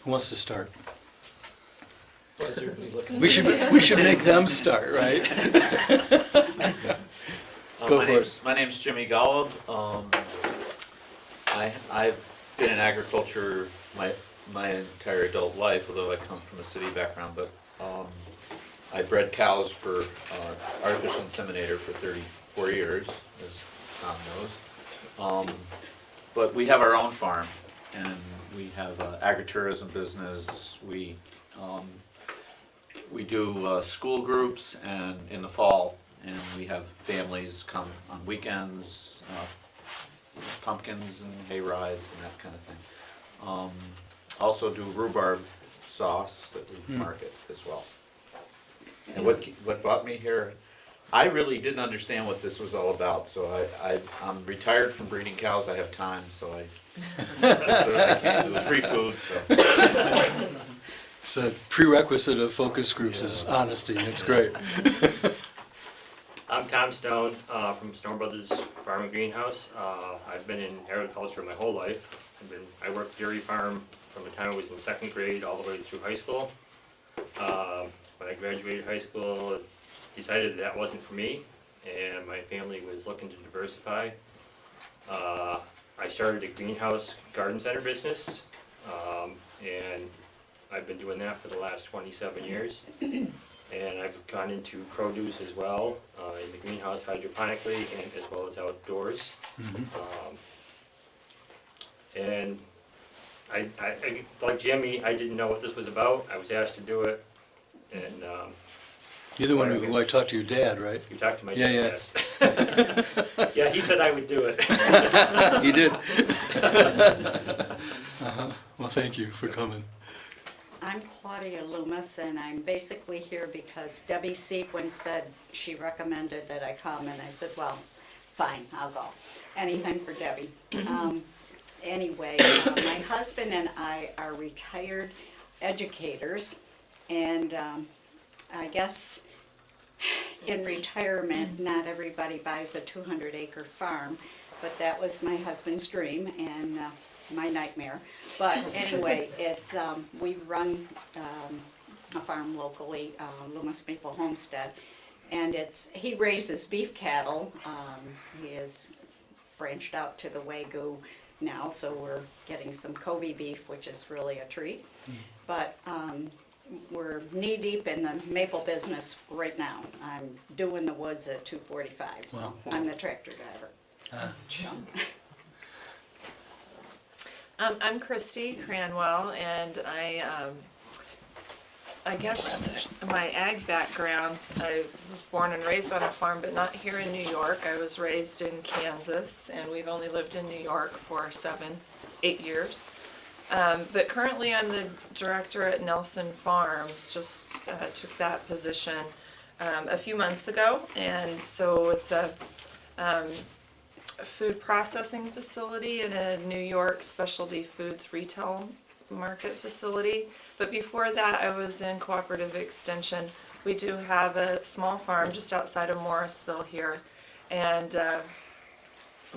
Who wants to start? Why is everybody looking? We should make them start, right? Go for it. My name's Jimmy Golub. I've been in agriculture my entire adult life, although I come from a city background, but I bred cows for artificial inseminator for 34 years, as Tom knows. But we have our own farm, and we have an agritourism business. We do school groups and in the fall, and we have families come on weekends, pumpkins and hay rides and that kind of thing. Also do rhubarb sauce that we market as well. And what brought me here, I really didn't understand what this was all about, so I'm retired from breeding cows. I have time, so I came. It was free food, so. It's a prerequisite of focus groups is honesty. It's great. I'm Tom Stone from Stone Brothers Farm and Greenhouse. I've been in agriculture my whole life. I worked dairy farm from the time I was in second grade all the way through high school. When I graduated high school, decided that wasn't for me, and my family was looking to diversify. I started a greenhouse garden center business, and I've been doing that for the last 27 years. And I've gone into produce as well, in the greenhouse hydroponically and as well as outdoors. And I, like Jimmy, I didn't know what this was about. I was asked to do it, and You're the one who I talked to your dad, right? you talked to my Yeah, dad, yeah. yes. Yeah, he said I would do it. You did. Well, thank you for coming. I'm Claudia Loomis, and I'm basically here because Debbie Sequin said she recommended that I come, and I said, well, fine, I'll go. Anything for Debbie. Anyway, my husband and I are retired educators, and I guess in retirement, not everybody buys a 200-acre farm, but that was my husband's dream and my nightmare. But anyway, we run a farm locally, Loomis Maple Homestead, and he raises beef cattle. He is branched out to the Wagyu now, so we're getting some Kobe beef, which is really a treat. But we're knee-deep in the maple business right now. I'm doing the woods at 245, so Wow. I'm the tractor driver. So. I'm Christy Cranwell, and I guess my ag background, I was born and raised on a farm, but not here in New York. I was raised in Kansas, and we've only lived in New York for 8 years. But currently I'm the director at Nelson Farms, just took that position a few months ago, and so it's a food processing facility and a New York specialty foods retail market facility. But before that, I was in cooperative extension. We do have a small farm just outside of Morrisville here, and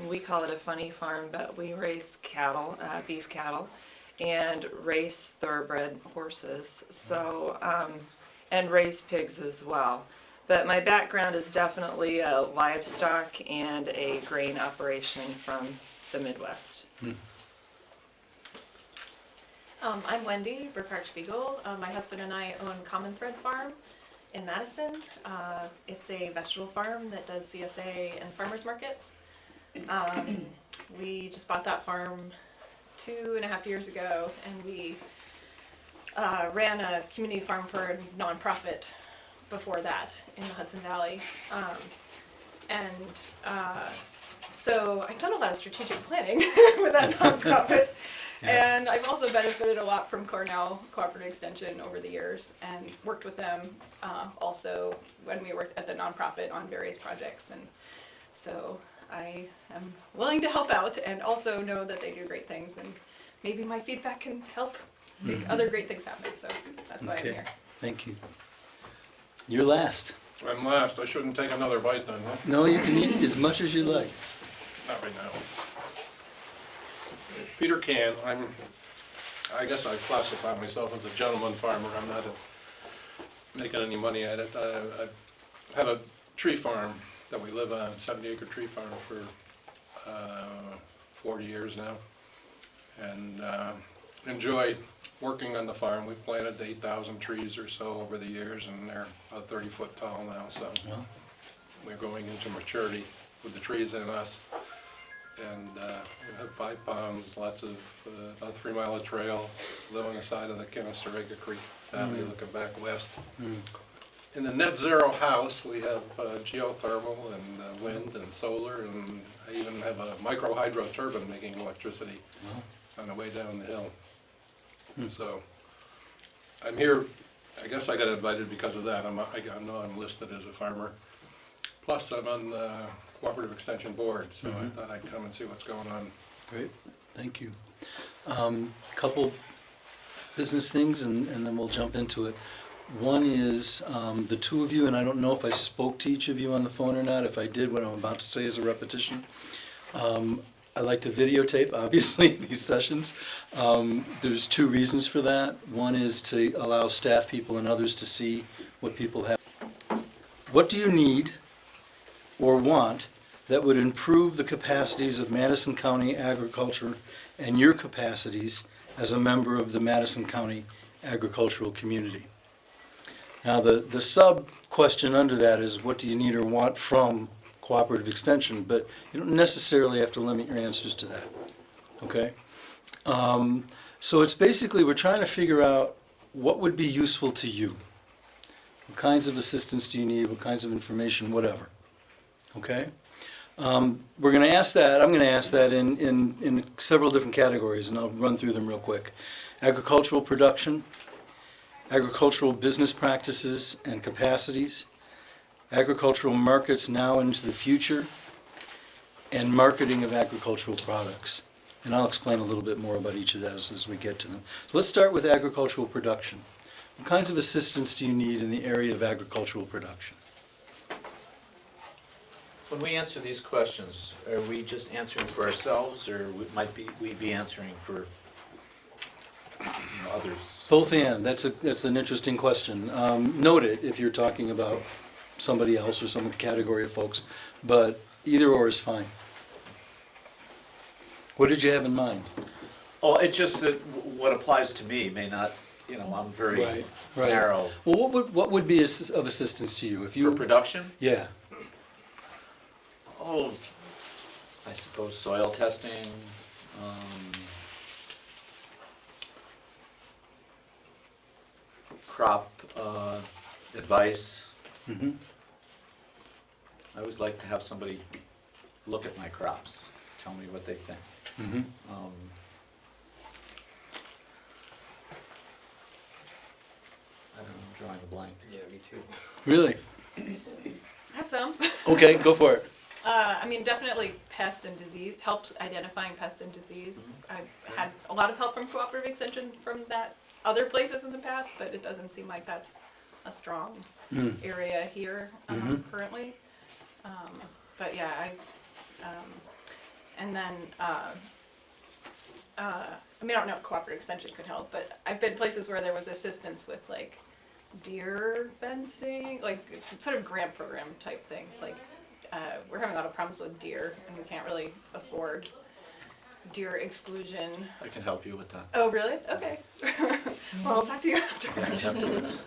we call it a funny farm, but we raise cattle, beef cattle, and race thoroughbred horses, so and raise pigs as well. But my background is definitely a livestock and a grain operation from the Midwest. I'm Wendy Burkhart-Spiegel. My husband and I own Common Thread Farm in Madison. It's a vegetable farm that does CSA and farmers markets. We just bought that farm 2.5 years ago, and we ran a community farm for a nonprofit before that in the Hudson Valley. So I've done a lot of strategic planning with that nonprofit. Yeah. And I've also benefited a lot from Cornell Cooperative Extension over the years, and worked with them also when we worked at the nonprofit on various projects. And so I am willing to help out, and also know that they do great things, and maybe my feedback can help make other great things happen. So that's why I'm here. Thank you. You're last. I'm last. I shouldn't take another bite then, huh? No, you can eat as much as you like. Not right now. Peter Can. I'm I guess I classify myself as a gentleman farmer. I'm not making any money at it. I've had a tree farm that we live on, 70-acre tree farm for 40 years now. And enjoy working on the farm. We've planted 8,000 trees or so over the years, and they're about 30 foot tall now, so Well, we're going into maturity with the trees in us. And we have 5 ponds, lots of, about 3 mile of trail, live on the side of the Canastawega Creek Valley looking back west. In the net zero house, we have geothermal and wind and solar, and I even have a micro hydro turbine making electricity on the way down the hill. So I'm here, I guess I got invited because of that. I know I'm listed as a farmer. Plus, I'm on the Cooperative Extension Board, so I thought I'd come and see what's going on. great, thank you. Couple business things and then we'll jump into it. One is the two of you, and I don't know if I spoke to each of you on the phone or not. If I did, what I'm about to say is a repetition. I like to videotape, obviously, these sessions. There's 2 reasons for that. One is to allow staff people and others to see what people have. What do you need or want that would improve the capacities of Madison County agriculture and your capacities as a member of the Madison County agricultural community? Now, the sub-question under that is, what do you need or want from Cooperative Extension? But you don't necessarily have to limit your answers to that, okay? So it's basically, we're trying to figure out what would be useful to you. What kinds of assistance do you need? What kinds of information? Whatever, okay? We're going to ask that, I'm going to ask that in several different categories, and I'll run through them real quick. Agricultural production, agricultural business practices and capacities, agricultural markets now into the future, and marketing of agricultural products. And I'll explain a little bit more about each of those as we get to them. So let's start with agricultural production. What kinds of assistance do you need in the area of agricultural production? When we answer these questions, are we just answering for ourselves, or might we be answering for others? Both and, that's an interesting question. Note it if you're talking about somebody else or some category of folks, but either or is fine. What did you have in mind? Oh, it's just that what applies to me may not, I'm very Right. narrow. Well, what would be of assistance to you if you? For production? Yeah. Oh, I suppose soil testing, crop advice. Mm-hmm. I always like to have somebody look at my crops, tell me what they think. Mm-hmm. I don't know, I'm drawing a blank. Yeah, me too. Really? I have some. Okay, go for it. I mean, definitely pest and disease, helps identifying pest and disease. I've had a lot of help from Cooperative Extension from that other places in the past, but it doesn't seem like that's a strong area here currently. But yeah, and then, I mean, I don't know if Cooperative Extension could help, but I've been places where there was assistance with like deer fencing, like sort of grant program type things, like we're having a lot of problems with deer, and we can't really afford deer exclusion. I can help you with that. Oh, really? Okay. Well, I'll talk to you Yeah, afterwards. afterwards.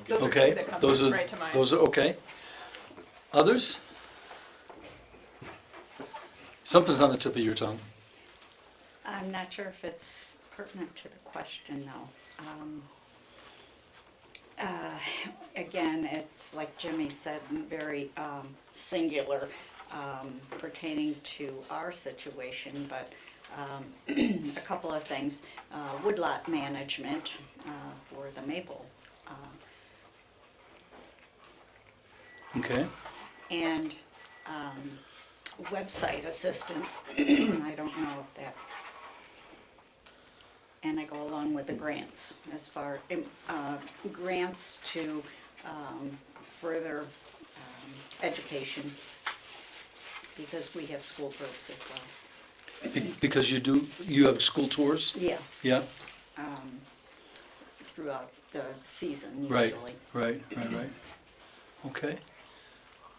Those are Okay, two that come those are, right to mind. those are, okay. Others? Something's on the tip of your tongue. I'm not sure if it's pertinent to the question, though. Again, it's like Jimmy said, very singular pertaining to our situation, but a couple of things. Woodlot management for the maple. Okay. And website assistance. I don't know if that. And I go along with the grants, as far, grants to further education, because we have school groups as well. Because you have school tours? Yeah, Yeah, throughout the season right, usually. right. Okay.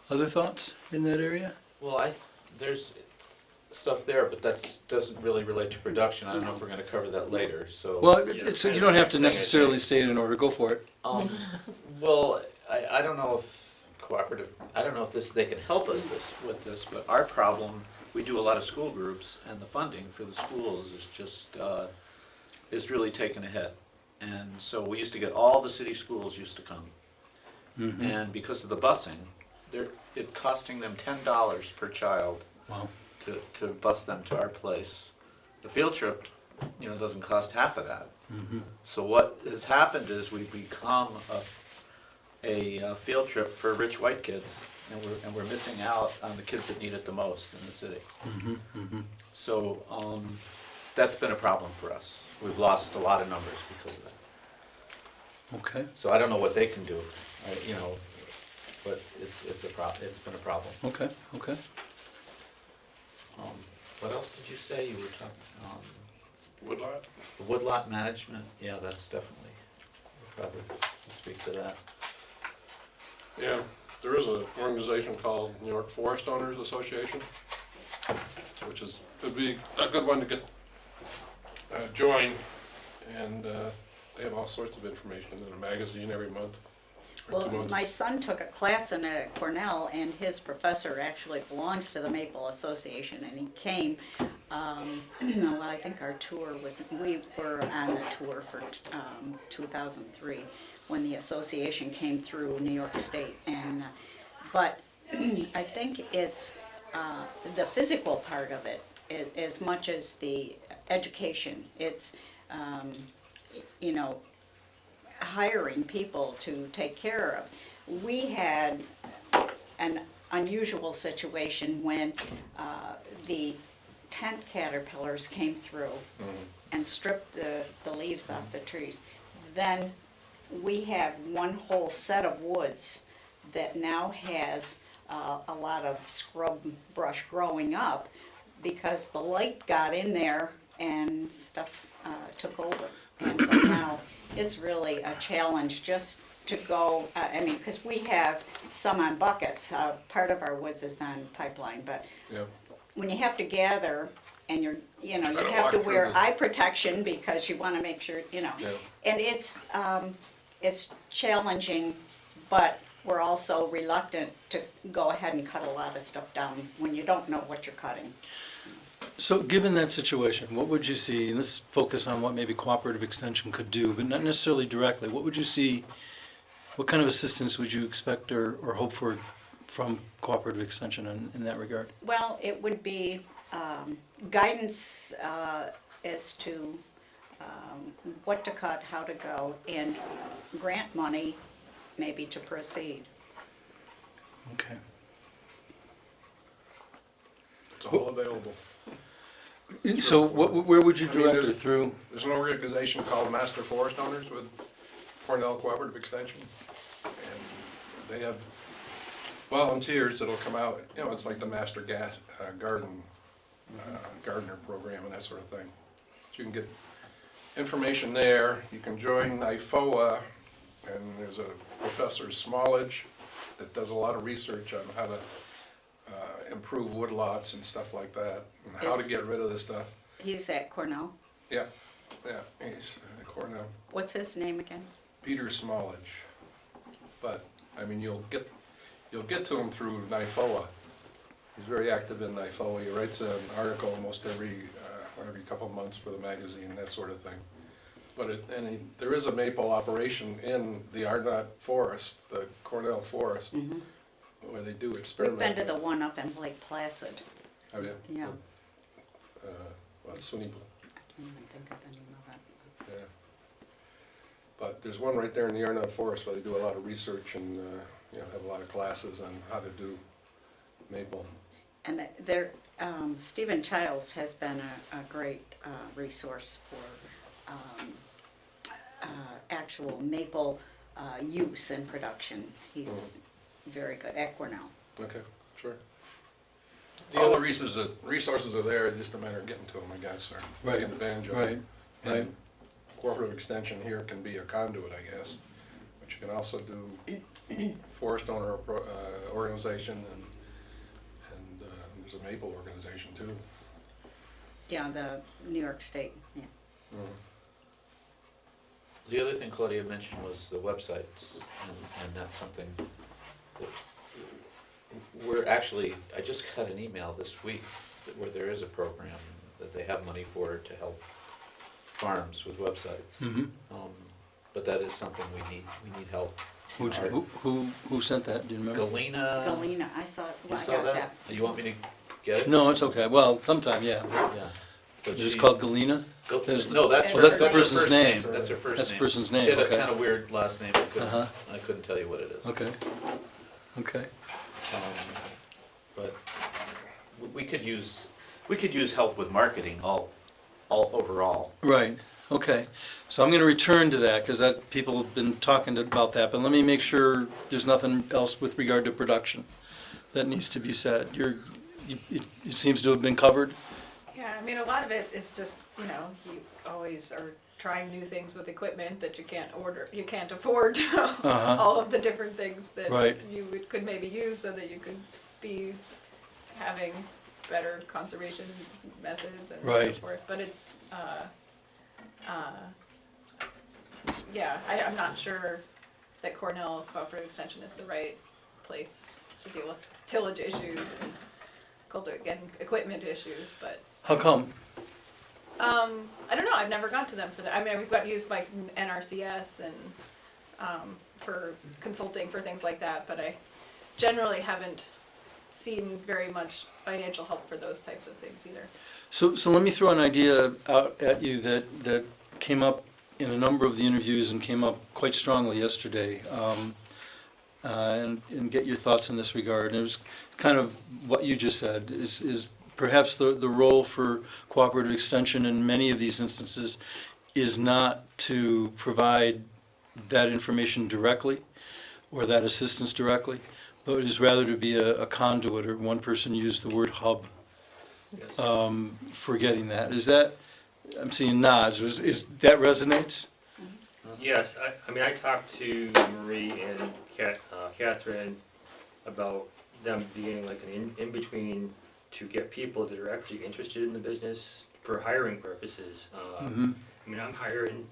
Other thoughts in that area? Well, there's stuff there, but doesn't really relate to production. I don't know if we're gonna cover that later, so. Well, Yeah, it's, kind you of don't the have next to thing I necessarily think. state it in order, go for it. Well, I don't know if I don't know if they can help us with this, but our problem, we do a lot of school groups, and the funding for the schools is just, is really taking a hit. And so we used to get, all the city schools used to come. And because of the busing, it's costing them $10 per child Wow. to bus them to our place. The field trip, doesn't cost half of that. So what has happened is we've become a field trip for rich white kids, and we're missing out on the kids that need it the most in the city. So that's been a problem for us. We've lost a lot of numbers because of that. Okay, So I don't know what they can do, but it's been a problem. okay. What else did you say? You were talking, Woodlot? the woodlot management, yeah, that's definitely, we'll probably speak to that. Yeah, there is an organization called New York Forest Owners Association, which could be a good one to get, join, and they have all sorts of information in a magazine every month. or 2 Well, months. my son took a class in it at Cornell, and his professor actually belongs to the Maple Association, and he came, well, I think our tour we were on the tour for 2003, when the association came through New York State, and, but I think it's the physical part of it, as much as the education. It's, hiring people to take care of. We had an unusual situation when the tent caterpillars came through and stripped the leaves off the trees. Then we have one whole set of woods that now has a lot of scrub brush growing up because the light got in there and stuff took over. And so now it's really a challenge just to go, because we have some on buckets. Part of our woods is on pipeline, but Yeah, when you have to gather and you to have to walk through wear this. eye protection because you want to make sure, Yeah. and it's challenging, but we're also reluctant to go ahead and cut a lot of stuff down when you don't know what you're cutting. So given that situation, what would you see, and let's focus on what maybe Cooperative Extension could do, but not necessarily directly, what would you see, what kind of assistance would you expect or hope for from Cooperative Extension in that regard? Well, it would be guidance as to what to cut, how to go, and grant money maybe to proceed. Okay. it's all available. So where would you I mean, direct it there's- through? There's an organization called Master Forest Owners with Cornell Cooperative Extension, and they have volunteers that'll come out, it's like the Master Gardener program and that sort of thing. So you can get information there, you can join NIFOA, and there's a Professor Smallage that does a lot of research on how to improve woodlots and stuff like that, and how to Is- get rid of this stuff. He's at Cornell. Yeah, he's at Cornell. What's his name again? Peter Smallage. But, you'll get to him through NIFOA. He's very active in NIFOA. He writes an article almost every couple of months for the magazine, that sort of thing. But there is a maple operation in the Ardnot Forest, the Cornell Forest, where they do We've experiment. been to the one up in Lake Placid. Have you? Yeah. SUNY, I can't even think of the name of it. yeah. But there's one right there in the Ardnot Forest where they do a lot of research and, have a lot of classes on how to do maple. And there, Stephen Childs has been a great resource for actual maple use and production. He's very good at Cornell. Okay, sure. All the resources are there, it's just a matter of getting to them, I guess, or Right, taking advantage of right, them. right. And cooperative extension here can be a conduit, I guess, but you can also do forest owner organization, and there's a maple organization too. Yeah, the New York State, yeah. The other thing Claudia mentioned was the websites, and that's something that we're actually, I just got an email this week where there is a program that they have money for to help farms with websites. Mhm. But that is something we need help. Who sent that, do you remember? Galena, Galena, I saw, you well, I saw got that? that. You want me to get it? No, it's okay, well, sometime, yeah. Yeah. But It's she- called Galena? there's- No, that's Oh, her, that's the that's her person's first name. name, that's her first name. That's the person's name, She had okay. a kind of weird last name, Uh-huh. I couldn't tell you what it is. Okay, okay. But we could use help with marketing all overall. Right, okay. So I'm gonna return to that, because people have been talking about that, but let me make sure there's nothing else with regard to production that needs to be said. It seems to have been covered? Yeah, I mean, a lot of it is just, you always are trying new things with equipment that you can't afford all of the different things that Right. you could maybe use so that you could be having better conservation methods and so Right. forth. But it's, I'm not sure that Cornell Cooperative Extension is the right place to deal with tillage issues and equipment issues, but How come? I don't know. I've never gone to them for that. I mean, we've got used by NRCS and for consulting for things like that, but I generally haven't seen very much financial help for those types of things either. So let me throw an idea out at you that came up in a number of the interviews and came up quite strongly yesterday, and get your thoughts in this regard. And it was kind of what you just said, is perhaps the role for cooperative extension in many of these instances is not to provide that information directly or that assistance directly, but is rather to be a conduit, or one person used the word hub Yes. for getting that. Is that, I'm seeing nods, is that resonates? Yes, I mean, I talked to Marie and Catherine about them being like an in-between to get people that are actually interested in the business for hiring purposes. Mhm. I mean, I'm hiring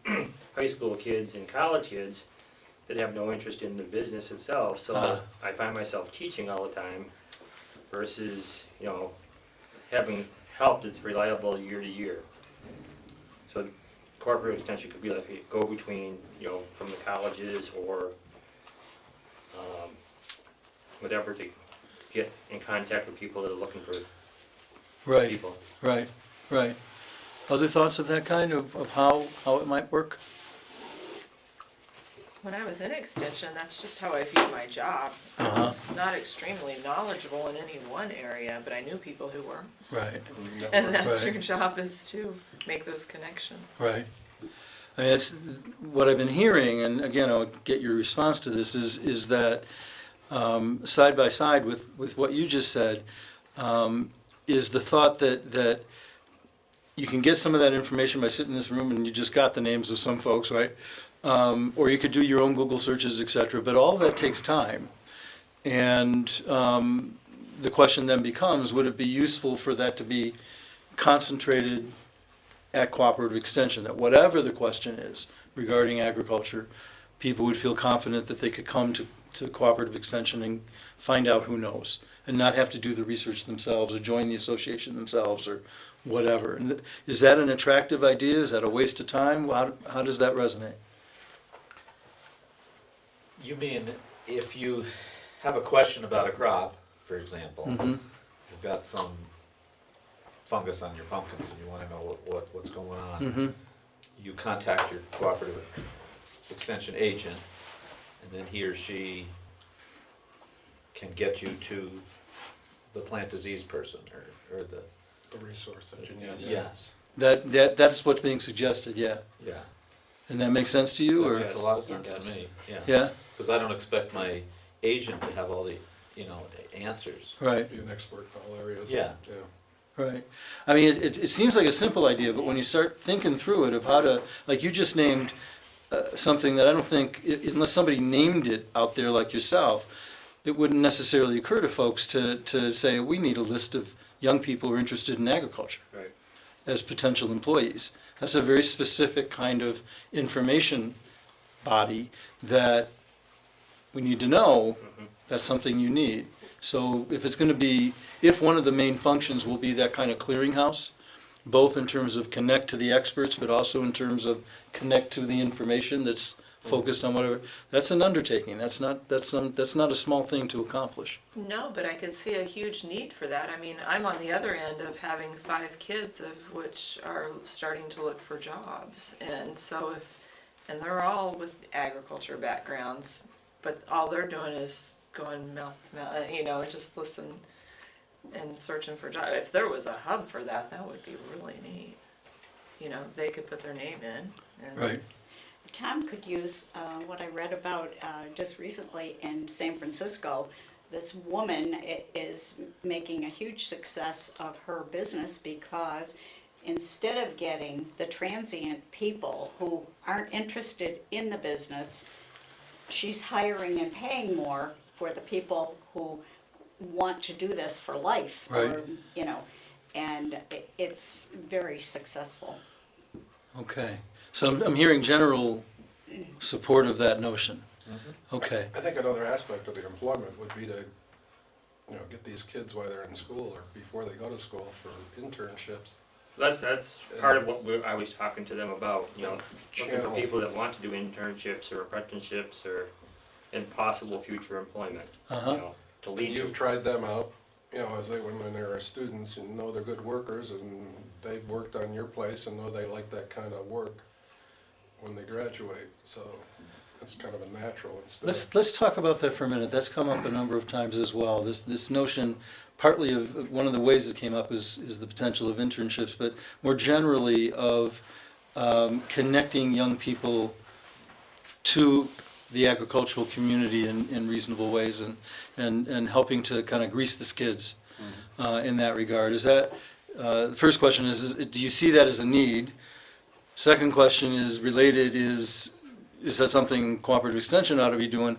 high school kids and college kids that have no interest in the business itself, so I find myself teaching all the time versus, having help that's reliable year to year. So corporate extension could be like a go-between, from the colleges or whatever, to get in contact with people that are looking for Right, people. right. Other thoughts of that kind, of how it might work? When I was in extension, that's just how I viewed my job. I was not extremely knowledgeable in any one area, but I knew people who were. Right, And that's Right. your job, is to make those connections. right. I mean, that's what I've been hearing, and again, I'll get your response to this, is that side by side with what you just said, is the thought that you can get some of that information by sitting in this room and you just got the names of some folks, right? Or you could do your own Google searches, et cetera, but all of that takes time. And the question then becomes, would it be useful for that to be concentrated at cooperative extension, that whatever the question is regarding agriculture, people would feel confident that they could come to cooperative extension and find out who knows, and not have to do the research themselves or join the association themselves or whatever. And is that an attractive idea? Is that a waste of time? How does that resonate? You mean if you have a question about a crop, for example, Mm-hmm. you've got some fungus on your pumpkins and you want to know what's going on, Mm-hmm. you contact your cooperative extension agent, and then he or she can get you to the plant disease person or the, The resource that you need. yes, That's what's being suggested, yeah. yeah. And that makes sense to you, That or? makes a lot of Yes. sense to me, yeah. Yeah, Because I don't expect my agent to have all the answers. Right, Be an expert in all areas. Yeah. right. I mean, it seems like a simple idea, but when you start thinking through it of how to, like you just named something that I don't think, unless somebody named it out there like yourself, it wouldn't necessarily occur to folks to say, we need a list of young people who are interested in agriculture Right. as potential employees. That's a very specific kind of information body that we need to know. That's something you need. So if it's going to be, if one of the main functions will be that kind of clearinghouse, both in terms of connect to the experts, but also in terms of connect to the information that's focused on whatever, that's an undertaking. That's not a small thing to accomplish. No, but I could see a huge need for that. I mean, I'm on the other end of having 5 kids, of which are starting to look for jobs. And so and they're all with agriculture backgrounds, but all they're doing is going mouth to mouth, just listen and searching for jobs. If there was a hub for that, that would be really neat. They could put their name in. And Tom could use what I read about just recently in San Francisco. This woman is making a huge success of her business because instead of getting the transient people who aren't interested in the business, she's hiring and paying more for the people who want to do this for life. Right. Or, and it's very successful. Okay. So I'm hearing general support of that notion. Okay. I think another aspect of the employment would be to, get these kids while they're in school or before they go to school for internships. That's part of what I was talking to them about, looking for Channel. people that want to do internships or apprenticeships or in possible future employment, Uh-huh. To lead You've to. tried them out, when they're students, they're good workers and they've worked on your place and know they like that kind of work when they graduate, so it's kind of a natural instead of. Let's talk about that for a minute. That's come up a number of times as well. This notion, partly of one of the ways it came up is the potential of internships, but more generally of connecting young people to the agricultural community in reasonable ways and helping to kind of grease the skids in that regard. Is that, the first question is, do you see that as a need? Second question is related, is that something Cooperative Extension ought to be doing?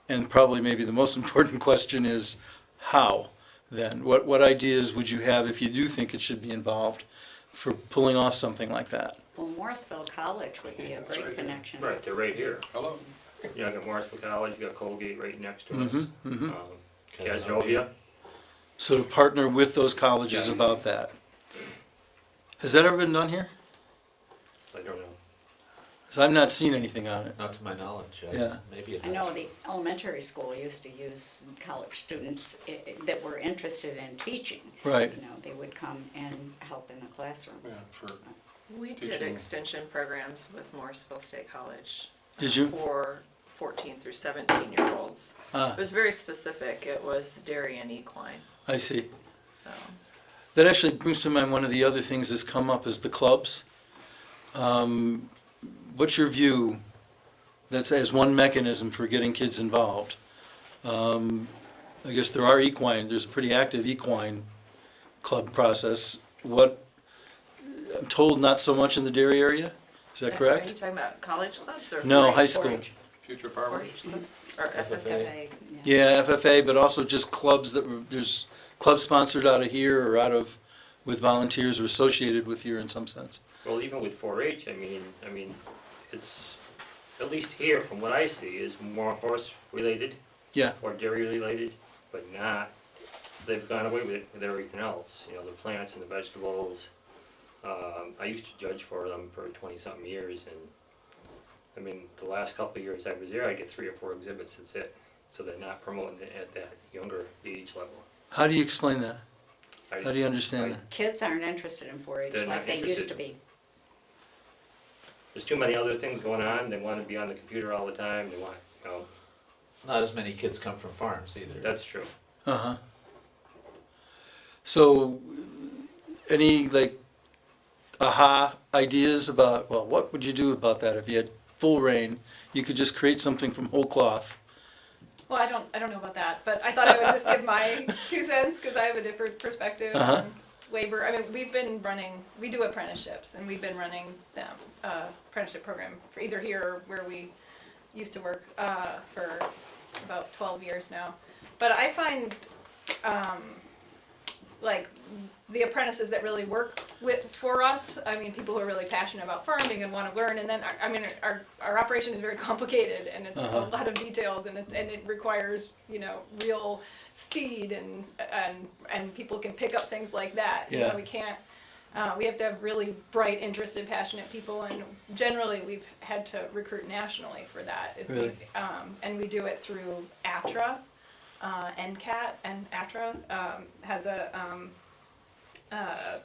And probably maybe the most important question is, how then? What ideas would you have if you do think it should be involved for pulling off something like that? Well, Morrisville College would be a That's great right. connection. Right, they're right here. Hello? I got Morrisville College, you got Colgate right next to us. Mhm. Casnovia. So to partner with those colleges Yes. about that. Has that ever been done here? I don't know. 'Cause I've not seen anything on it. Not to my knowledge. Yeah. Maybe it I has. know the elementary school used to use college students that were interested in teaching. Right. They would come and help in the Yeah, classrooms. for, We did Teaching. extension programs with Morrisville State College. Did you? For 14 through 17-year-olds. Ah, It was very specific. It was dairy and equine. I see. So. That actually brings to mind one of the other things that's come up is the clubs. What's your view, that's as one mechanism for getting kids involved? I guess there are there's a pretty active equine club process. I'm told not so much in the dairy area, is that Are you correct? talking about college clubs or? No, 4-H? high school. 4-H. future farmers. 4-H club? Or FFA? FFA, Yeah, FFA, but also just clubs there's clubs sponsored out of here or with volunteers or associated with here in some sense. Well, even with 4-H, I mean, it's, at least here, from what I see, is more horse-related Yeah, or dairy-related, but not, they've gone away with everything else, the plants and the vegetables. I used to judge for them for 20-something years, and, the last couple of years I was there, I get 3 or 4 exhibits, that's it. So they're not promoting it at that younger age level. how do you explain that? I- How do you understand that? Kids aren't interested in 4-H They're not like they used interested. to be. There's too many other things going on, they wanna be on the computer all the time, they want, Not as many kids come from farms either. that's true. Uh-huh. So, any aha ideas about, well, what would you do about that if you had full reign? You could just create something from whole cloth Well, I don't know about that, but I thought I would just give my 2 cents because I have a different perspective Uh-huh. on labor. I mean, we do apprenticeships, and we've been running them, apprenticeship program for either here or where we used to work, for about 12 years now. But I find, like, the apprentices that really work for us, I mean, people who are really passionate about farming and want to learn, and then, our operation is very complicated, and it's a lot of details, and it requires, real speed, and people can pick up things like that. You know, Yeah. we can't, we have to have really bright, interested, passionate people, and generally, we've had to recruit nationally for that. Really? And we do it through ATRA. NCAT and ATRA has a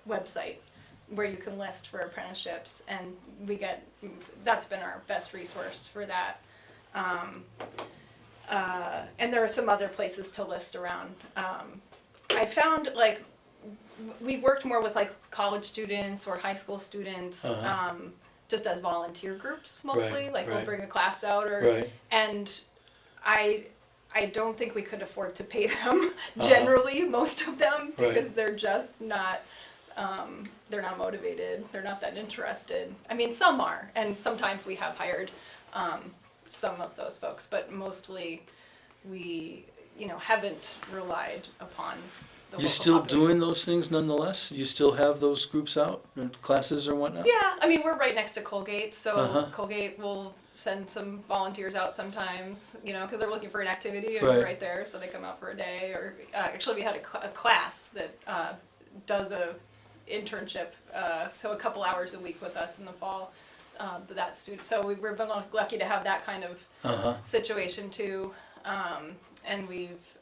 website where you can list for apprenticeships, and that's been our best resource for that. And there are some other places to list around. I found, like, we've worked more with, like, college students or high school students, just as volunteer groups mostly. Right, like, we'll right. bring a class out, Right. and I don't think we could afford to pay them generally, most of them, Right. because they're just not, they're not motivated, they're not that interested. I mean, some are, and sometimes we have hired some of those folks, but mostly we, haven't relied upon the You local still population. doing those things nonetheless? You still have those groups out, classes or whatnot? Yeah, I mean, we're right next to Colgate, so Uh-huh. Colgate will send some volunteers out sometimes, because they're looking for an activity, and Right. we're right there, so they come out for a day. Or actually, we had a class that does a internship, so a couple hours a week with us in the fall. That student, so we've been lucky to have that kind of Uh-huh. situation too, and we've.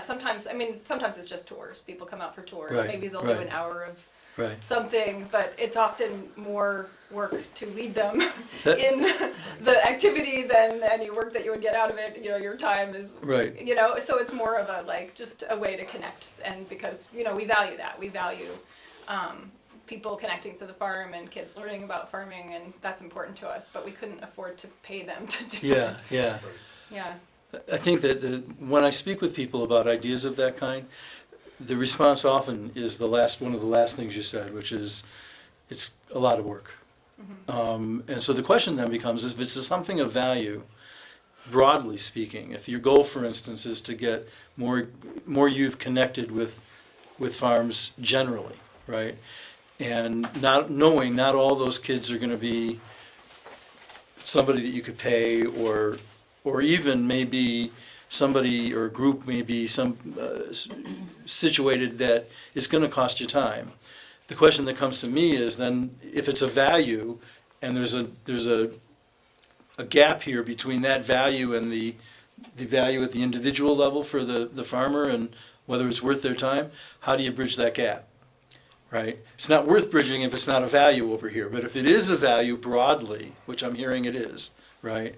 Sometimes it's just tours. People come out for tours. Right, Maybe they'll do right. an hour of Right. something, but it's often more work to lead them That- in the activity than any work that you would get out of it. Your time is, Right. so it's more of just a way to connect, and because, we value that. We value people connecting to the farm and kids learning about farming, and that's important to us, but we couldn't afford to pay them to do it. Yeah, yeah. Yeah. I think that when I speak with people about ideas of that kind, the response often is one of the last things you said, which is, it's a lot of work. And so the question then becomes, if it's something of value, broadly speaking, if your goal, for instance, is to get more youth connected with farms generally, right? And knowing not all those kids are going to be somebody that you could pay, or even maybe somebody or a group may be situated that is going to cost you time. The question that comes to me is then, if it's a value, and there's a gap here between that value and the value at the individual level for the farmer, and whether it's worth their time, how do you bridge that gap? Right? It's not worth bridging if it's not a value over here, but if it is a value broadly, which I'm hearing it is, right?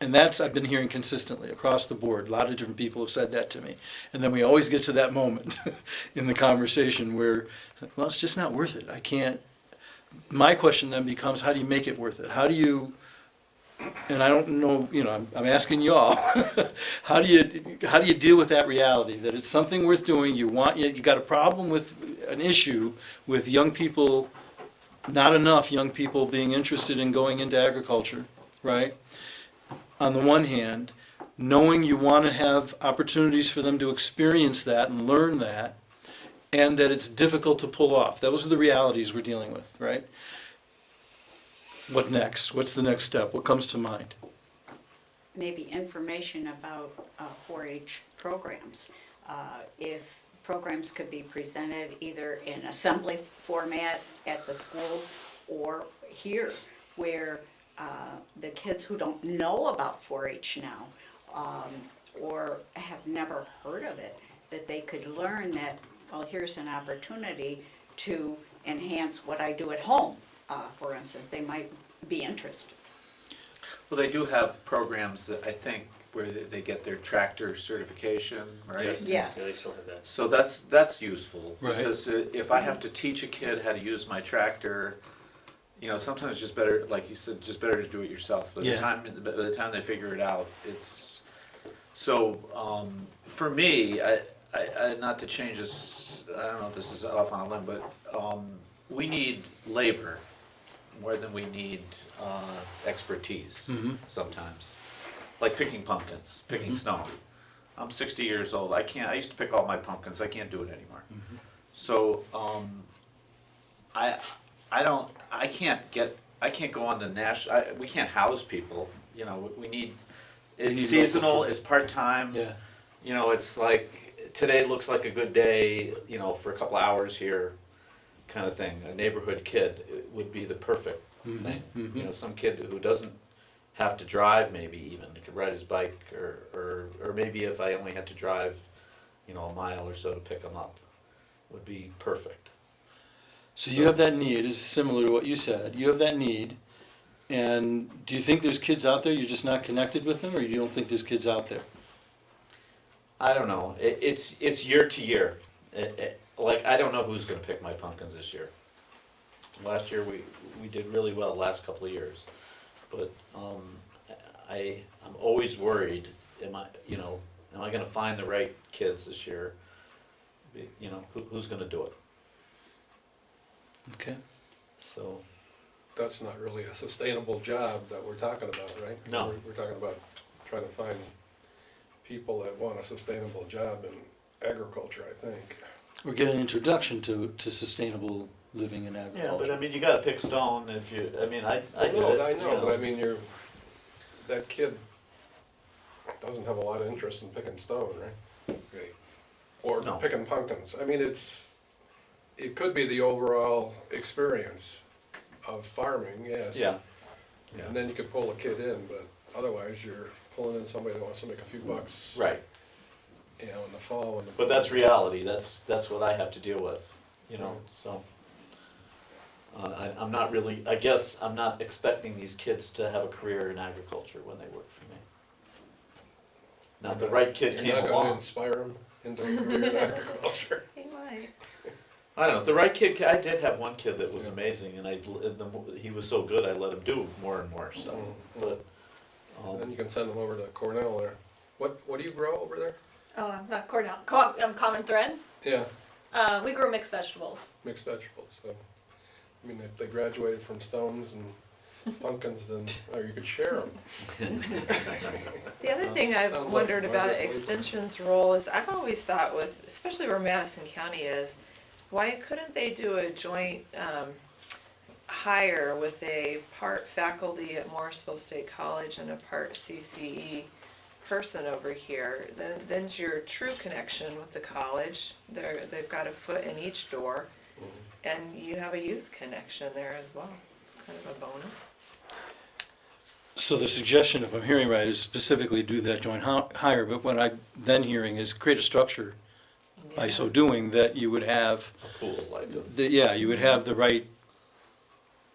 And I've been hearing consistently across the board. A lot of different people have said that to me. And then we always get to that moment in the conversation where, well, it's just not worth it. I can't. My question then becomes, how do you make it worth it? How do you, and I don't know, I'm asking you all, how do you deal with that reality, that it's something worth doing, you got a problem with an issue with young people, not enough young people being interested in going into agriculture, right? On the one hand, knowing you want to have opportunities for them to experience that and learn that, and that it's difficult to pull off. Those are the realities we're dealing with, right? What next? What's the next step? What comes to mind? Maybe information about 4-H programs. If programs could be presented either in assembly format at the schools or here, where the kids who don't know about 4-H now, or have never heard of it, that they could learn that, well, here's an opportunity to enhance what I do at home, for instance. They might be interested. Well, they do have programs that I think where they get their tractor certification, right? Yes. Yes. Yeah, they still have that. So that's useful, Right. because if I have to teach a kid how to use my tractor, sometimes it's just better, like you said, just better to do it yourself. By Yeah. the time they figure it out, it's So, for me, I, not to change this, I don't know if this is off on a limb, but, we need labor more than we need, expertise sometimes. Like picking pumpkins, picking snow. I'm 60 years old, I used to pick all my pumpkins, I can't do it anymore. So, I can't go on the national, we can't house people, you know, we need, it's need local seasonal, kids. it's part-time. Yeah. You know, it's like, today looks like a good day, you know, for a couple hours here, kind of thing. A neighborhood kid would be the perfect thing. You know, some kid who doesn't have to drive maybe even, he could ride his bike, or maybe if I only had to drive, you know, a mile or so to pick him up, would be perfect. So you have that need, is similar to what you said, you have that need, and do you think there's kids out there, you're just not connected with them, or you don't think there's kids out there? I don't know. It's year to year. Like, I don't know who's gonna pick my pumpkins this year. Last year, we did really well the last couple of years. But, I'm always worried, am I gonna find the right kids this year? You know, who's gonna do it? Okay. So, That's not really a sustainable job that we're talking about, right? No. We're talking about trying to find people that want a sustainable job in agriculture, I think. Or get an introduction to sustainable living in yeah, but agriculture. I mean, you gotta pick stone if you, I mean, I did No, it. I you know, but I mean, that kid doesn't have a lot of interest in picking stone, right? Or No. picking pumpkins. I mean, it could be the overall experience of farming, yes. Yeah. And then you could pull a kid in, but otherwise you're pulling in somebody that wants to make a few bucks, Right. you know, in the fall. When the But that's reality, that's what I have to deal with, you know, so. I'm not really, I guess I'm not expecting these kids to have a career in agriculture when they work for me. Now, if the right kid You're came not gonna along, inspire them into a career in agriculture. He might. I don't know, if the right kid, I did have one kid that was amazing, and he was so good, I let him do more and more stuff, but, Then you can send them over to Cornell there. What do you grow over there? Oh, I'm not Cornell. Common Thread. Yeah, We grow mixed vegetables. mixed vegetables, so. I mean, if they graduated from stones and pumpkins, then, or you could share them. The other thing I've Sounds like wondered about Margaret Whitman. Extension's role is I've always thought with, especially where Madison County is, why couldn't they do a joint hire with a part faculty at Morrisville State College and a part CCE person over here? Then's your true connection with the college. They've got a foot in each door, and you have a youth connection there as well. It's kind of a bonus. So the suggestion, if I'm hearing right, is specifically do that joint hire, but what I'm then hearing is create a structure by Yeah. so doing that you would have, a pool like a. you would have the right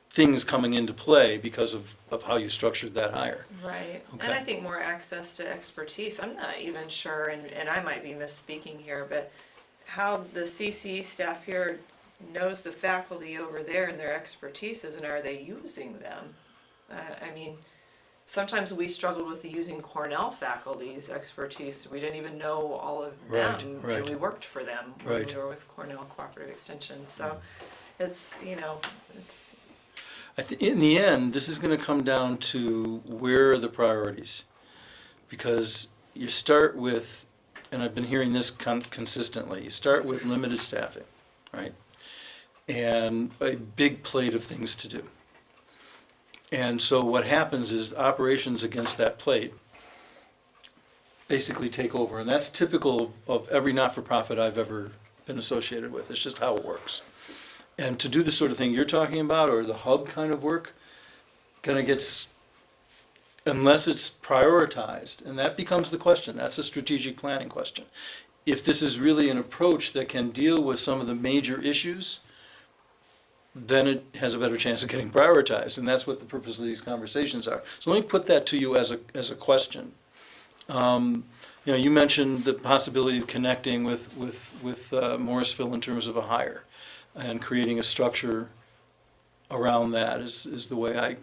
things coming into play because of how you structured that hire. Right, Okay. and I think more access to expertise, I'm not even sure, and I might be misspeaking here, but how the CCE staff here knows the faculty over there and their expertises, and are they using them? I mean, sometimes we struggled with using Cornell faculty's expertise, we didn't even know all of Right, them, right. and we worked for them when Right. we were with Cornell Cooperative Extension, so it's, it's, In the end, this is gonna come down to where are the priorities? Because you start with, and I've been hearing this consistently, you start with limited staffing, right? And a big plate of things to do. And so what happens is operations against that plate basically take over, and that's typical of every not-for-profit I've ever been associated with, it's just how it works. And to do the sort of thing you're talking about, or the hub kind of work, kind of gets, unless it's prioritized, and that becomes the question, that's a strategic planning question. If this is really an approach that can deal with some of the major issues, then it has a better chance of getting prioritized, and that's what the purpose of these conversations are. So let me put that to you as a question. You mentioned the possibility of connecting with Morrisville in terms of a hire, and creating a structure around that is the way I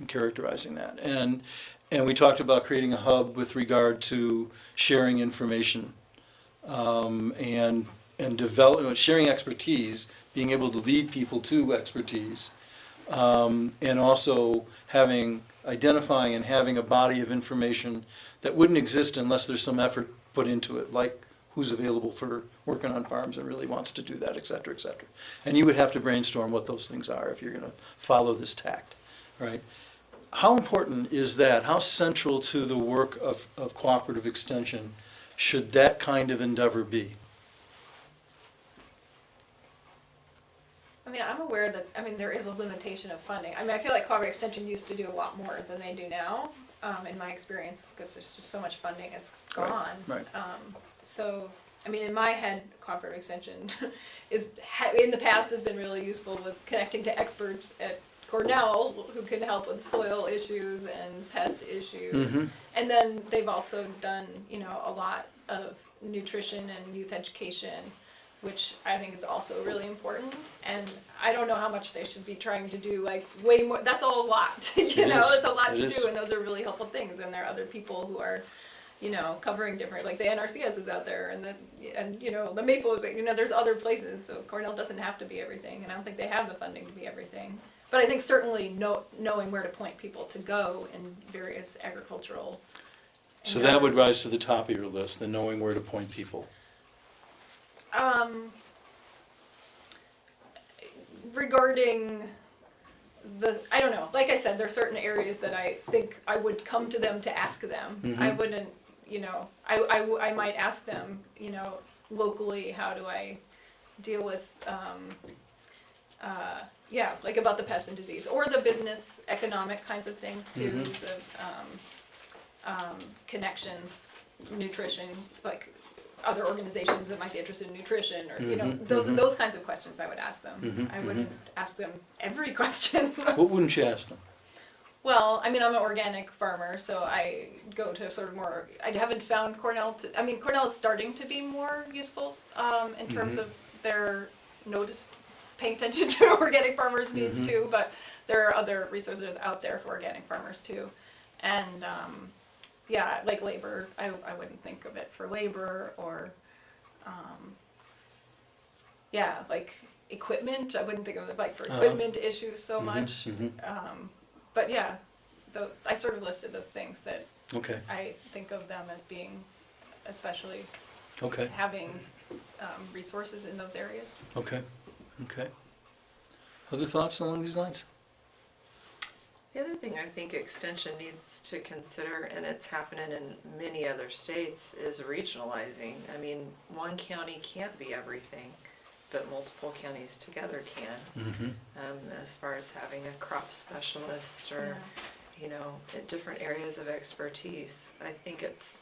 characterizing that. And we talked about creating a hub with regard to sharing information, and develop, sharing expertise, being able to lead people to expertise, and also identifying and having a body of information that wouldn't exist unless there's some effort put into it, like who's available for working on farms and really wants to do that, et cetera, et cetera. And you would have to brainstorm what those things are if you're gonna follow this tact, right? How important is that? How central to the work of cooperative extension should that kind of endeavor be? I mean, I'm aware that, I mean, there is a limitation of funding. I mean, I feel like Cooperative Extension used to do a lot more than they do now, in my experience, because there's just so much funding is gone. Right. So, I mean, in my head, Cooperative Extension in the past has been really useful with connecting to experts at Cornell who can help with soil issues and pest issues. And then they've also done, you know, a lot of nutrition and youth education, which I think is also really important. And I don't know how much they should be trying to do, like way more. That's all a lot, you know, it's a lot to do, and those are really helpful things. And there are other people who are, you know, covering different, like the NRCS is out there, and you know, the Maple is, you know, there's other places. So Cornell doesn't have to be everything, and I don't think they have the funding to be everything. But I think certainly knowing where to point people to go in various agricultural. So that would rise to the top of your list, the knowing where to point people. Regarding I don't know, like I said, there are certain areas that I think I would come to them to ask them. I wouldn't, you know, I might ask them, you know, locally, how do I deal with, yeah, like about the pest and disease, or the business economic kinds of things too, the connections, nutrition, like other organizations that might be interested in nutrition, or you know, those kinds of questions I would ask them. I wouldn't ask them every question. What wouldn't you ask them? Well, I mean, I'm an organic farmer, so I go to sort of more. I haven't found Cornell to. I mean, Cornell is starting to be more useful in terms of their paying attention to organic farmers' needs too. But there are other resources out there for organic farmers too, and yeah, like labor. I wouldn't think of it for labor, or yeah, like equipment. I wouldn't think of it like for equipment issues so much. But yeah, I sort of listed the things that Okay, I think of them as being, especially okay, having resources in those areas. okay, okay. Other thoughts along these lines? The other thing I think Extension needs to consider, and it's happening in many other states, is regionalizing. I mean, one county can't be everything, but multiple counties together can. As far as having a crop specialist or, you know, different areas of expertise. I think it's,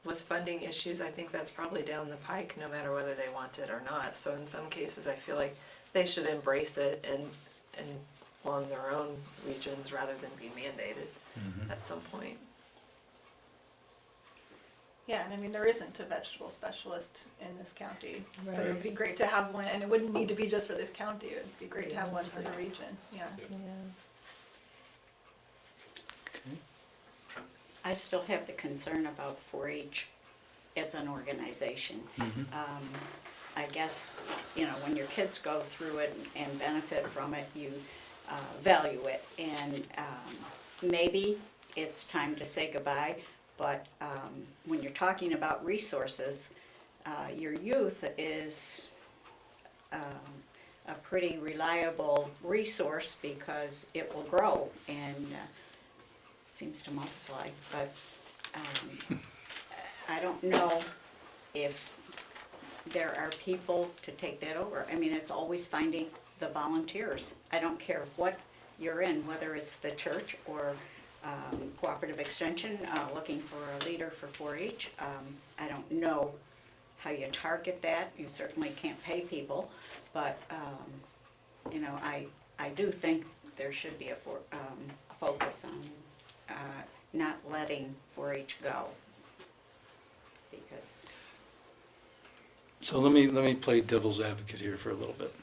with funding issues, I think that's probably down the pike no matter whether they want it or not. So in some cases, I feel like they should embrace it and form their own regions rather than be mandated at some point. Yeah, and I mean, there isn't a vegetable specialist in this county, but it would be great to have one, and it wouldn't need to be just for this county, it would be great to have one for the region, yeah. Okay. I still have the concern about 4-H as an organization. I guess, you know, when your kids go through it and benefit from it, you value it. And maybe it's time to say goodbye, but when you're talking about resources, your youth is a pretty reliable resource because it will grow and seems to multiply, but I don't know if there are people to take that over. I mean, it's always finding the volunteers. I don't care what you're in, whether it's the church or Cooperative Extension, looking for a leader for 4-H. I don't know how you target that. You certainly can't pay people, but you know, I do think there should be a focus on not letting 4-H go, because. So let me play devil's advocate here for a little bit.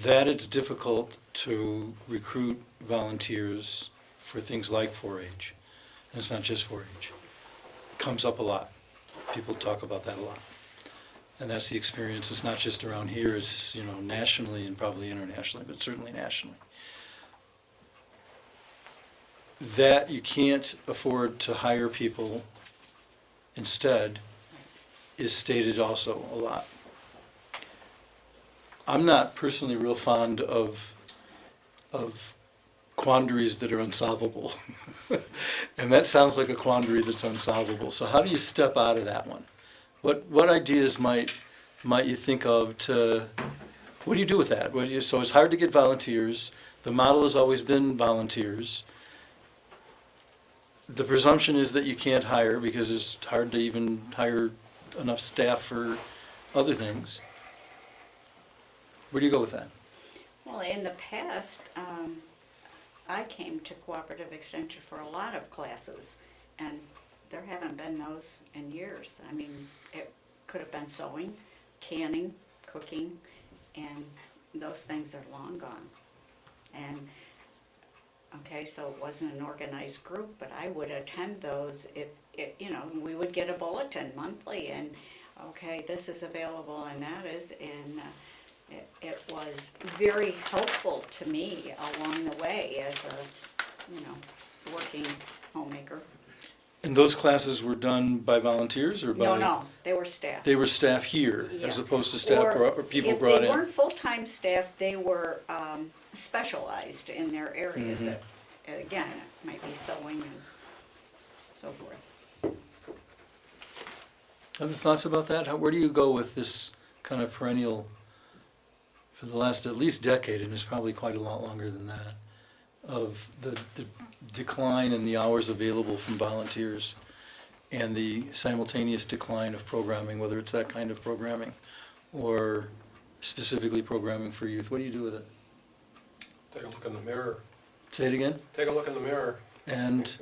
that it's difficult to recruit volunteers for things like 4-H. And it's not just 4-H. Comes up a lot. People talk about that a lot. And that's the experience. It's not just around here, it's, you know, nationally and probably internationally, but certainly nationally. That you can't afford to hire people instead is stated also a lot. I'm not personally real fond of quandaries that are unsolvable. And that sounds like a quandary that's unsolvable. So how do you step out of that one? What ideas might you think of to, what do you do with that? So it's hard to get volunteers. The model has always been volunteers. The presumption is that you can't hire because it's hard to even hire enough staff for other things. Where do you go with that? Well, in the past, I came to Cooperative Extension for a lot of classes, and there haven't been those in years. I mean, it could have been sewing, canning, cooking, and those things are long gone. And, okay, so it wasn't an organized group, but I would attend those if, you know, we would get a bulletin monthly, and, okay, this is available and that is, and it was very helpful to me along the way as a, you know, working homemaker. And those classes were done by volunteers or by? No, they were staff. They were staff here as Yeah. opposed to staff or people If brought they in? weren't full-time staff, they were specialized in their areas. Mm-hmm. Again, it might be sewing and so forth. Other thoughts about that? Where do you go with this kind of perennial, for the last at least decade, and it's probably quite a lot longer than that, of the decline in the hours available from volunteers and the simultaneous decline of programming, whether it's that kind of programming or specifically programming for youth? What do you do with it? Take a look in the mirror. Say it again? Take a look in the mirror. And,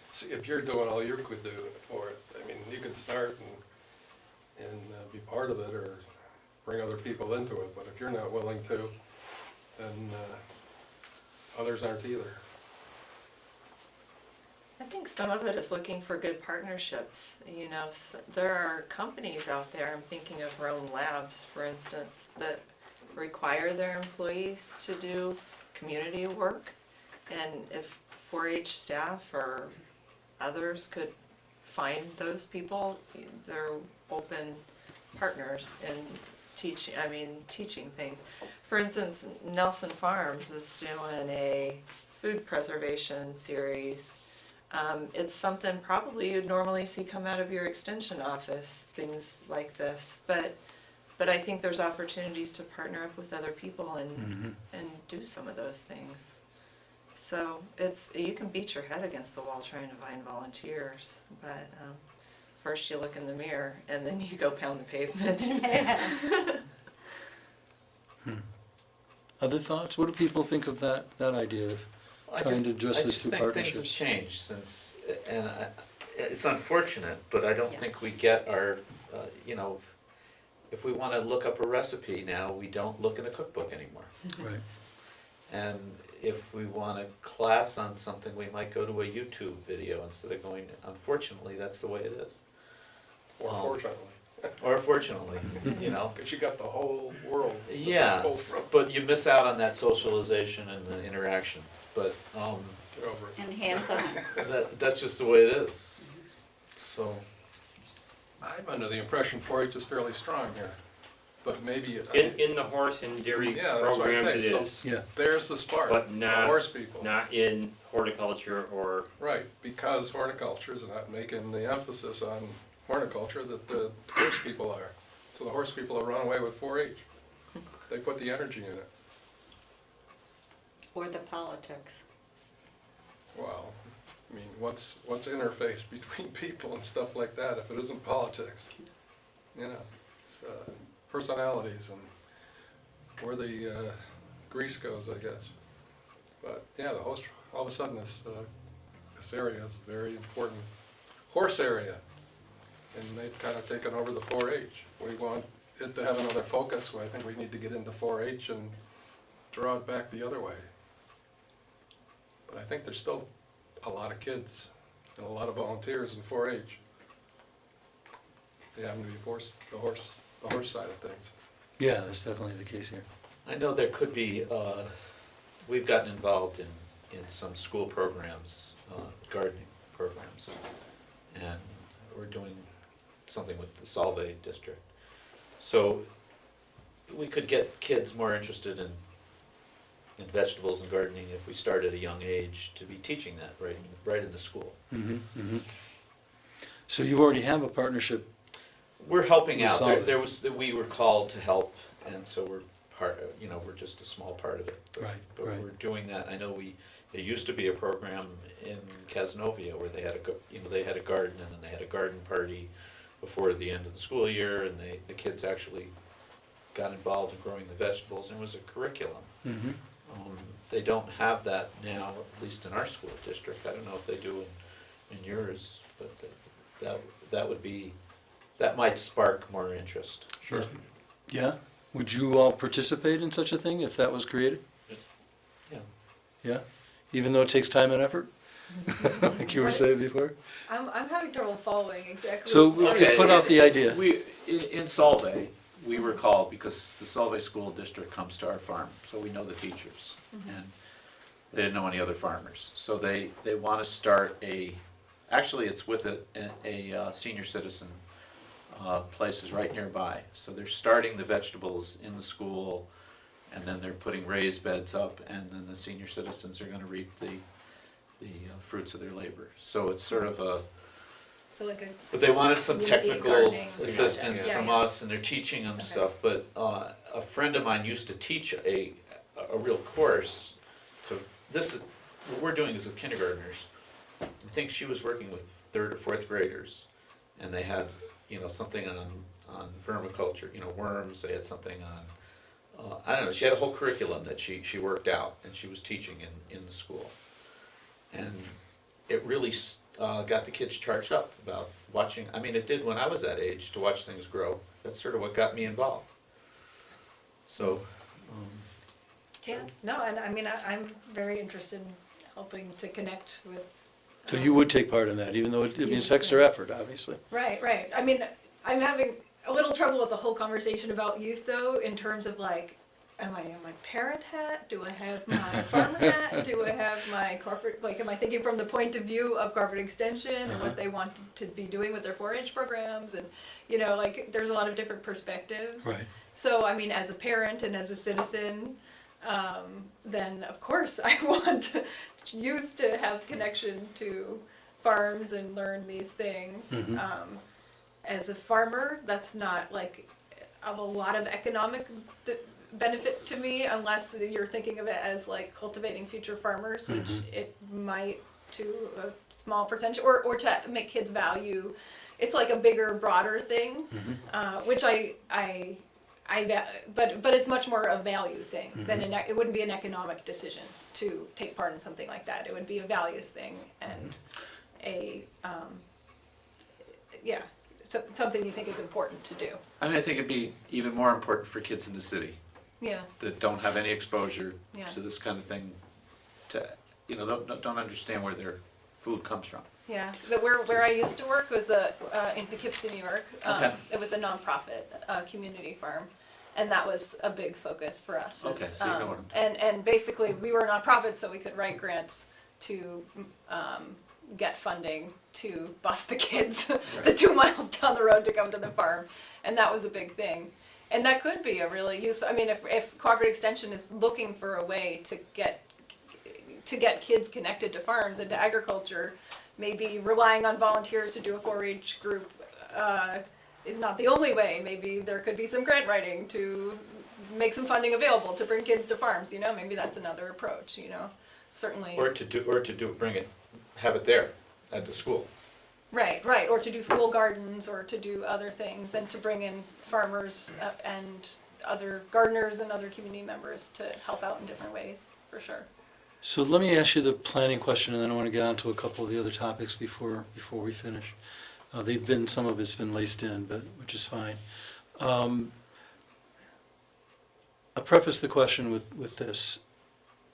See if you're doing all you could do for it. I mean, you could start and be part of it or bring other people into it, but if you're not willing to, then others aren't either. I think some of it is looking for good partnerships. You know, there are companies out there, I'm thinking of Rome Labs, for instance, that require their employees to do community work. And if 4-H staff or others could find those people, they're open partners in teaching things. For instance, Nelson Farms is doing a food preservation series. It's something probably you'd normally see come out of your extension office, things like this. But I think there's opportunities to partner up with other people and do some of those things. So you can beat your head against the wall trying to find volunteers, but first you look in the mirror and then you go pound the pavement. other thoughts? What do people think of that idea of trying to address this through I just think things have partnerships? changed since, and it's unfortunate, but I don't Yeah. think we get our, if we want to look up a recipe now, we don't look in a cookbook anymore. Right. And if we want a class on something, we might go to a YouTube video instead of going, unfortunately, that's the way it is. Or fortunately, Or fortunately, because you got the whole world. to Yeah, pull from. but you miss out on that socialization and the interaction. But Get over it. And hands-on. that's just the way it is. So, I'm under the impression 4-H is fairly strong here, but maybe. In the horse and dairy Yeah, that's what I programs say. it So- is, Yeah. There's the spark, but the not, horse people. not in horticulture or, Right, because horticulture is not making the emphasis on horticulture that the horse people are. So the horse people have run away with 4-H. They put the energy in it. Or the politics. Well, I mean, what's interface between people and stuff like that if it isn't politics? You know, it's personalities and where the grease goes, I guess. But yeah, the host, all of a sudden this area is a very important horse area. And they've kind of taken over the 4-H. We want it to have another focus. I think we need to get into 4-H and draw it back the other way. But I think there's still a lot of kids and a lot of volunteers in 4-H. They happen to be the horse side of things. Yeah, that's definitely the case here. I know there could be, we've gotten involved in some school programs, gardening programs. And we're doing something with the Solve district. So we could get kids more interested in vegetables and gardening if we start at a young age to be teaching that right in the school. So you already have a partnership. We're helping With out. Solid. We were called to help, and so we're we're just a small part of it. But, Right, but right. we're doing that. I know there used to be a program in Casnovia where they had they had a garden, and then they had a garden party before the end of the school year, and the kids actually got involved in growing the vegetables, and it was a curriculum. Mhm. They don't have that now, at least in our school district. I don't know if they do in yours, but that might spark more interest. Sure. Yeah? Would you all participate in such a thing if that was created? Yeah. Yeah? Even though it takes time and effort? Like you were saying before? I'm having trouble following exactly. So we Okay. could put out the idea. In Solvay, we were called because the Solvay School District comes to our farm, so we know the teachers. And they didn't know any other farmers. So they want to start actually it's with a senior citizen place is right nearby. So they're starting the vegetables in the school, and then they're putting raised beds up, and then the senior citizens are going to reap the fruits of their labor. So it's sort of So like a but they wanted some community technical gardening assistance project. from Yeah, yeah. us, and they're teaching them Okay. stuff, but a friend of mine used to teach a real course to, what we're doing is with kindergartners. I think she was working with 3rd or 4th graders, and they had, something on vermiculture, worms, they had something on, I don't know, she had a whole curriculum that she worked out, and she was teaching in the school. And it really got the kids charged up about watching. I mean, it did when I was that age to watch things grow. That's sort of what got me involved. So, Yeah, no, and I mean, I'm very interested in helping to connect with. So you would take part in that, even though it means extra effort, obviously. Right, right. I mean, I'm having a little trouble with the whole conversation about youth though, in terms of like, am I in my parent hat? Do I have my farmer hat? Do I have my corporate, like, am I thinking from the point of view of corporate extension and what they want to be doing with their 4-H programs? And, like, there's a lot of different perspectives. Right. So, I mean, as a parent and as a citizen, then of course I want youth to have connection to farms and learn these things. As a farmer, that's not like of a lot of economic benefit to me unless you're thinking of it as like cultivating future farmers, which it might to a small percentage, or to make kids value. It's like a bigger, broader thing, which but it's much more a value thing than it wouldn't be an economic decision to take part in something like that. It would be a values thing and something you think is important to do. I mean, I think it'd be even more important for kids in the city Yeah. that don't have any exposure Yeah. to this kind of thing, to, don't understand where their food comes from. Yeah, where I used to work was in Poughkeepsie, New York. Okay. It was a nonprofit community farm, and that was a big focus for us. Okay, so you know what I'm and basically we were a nonprofit, so we could write grants to get funding to bus the kids the 2 miles down the road to come to the farm, and that was a big thing. And that could be a really useful. I mean, if Cooperative Extension is looking for a way to get kids connected to farms and to agriculture, maybe relying on volunteers to do a 4-H group is not the only way. Maybe there could be some grant writing to make some funding available to bring kids to farms. Maybe that's another approach. Certainly. Or have it there at the school. Right, or to do school gardens, or to do other things, and to bring in farmers and other gardeners and other community members to help out in different ways, for sure. So let me ask you the planning question, and then I want to get on to a couple of the other topics before we finish. Some of it's been laced in, which is fine. I'll preface the question with this.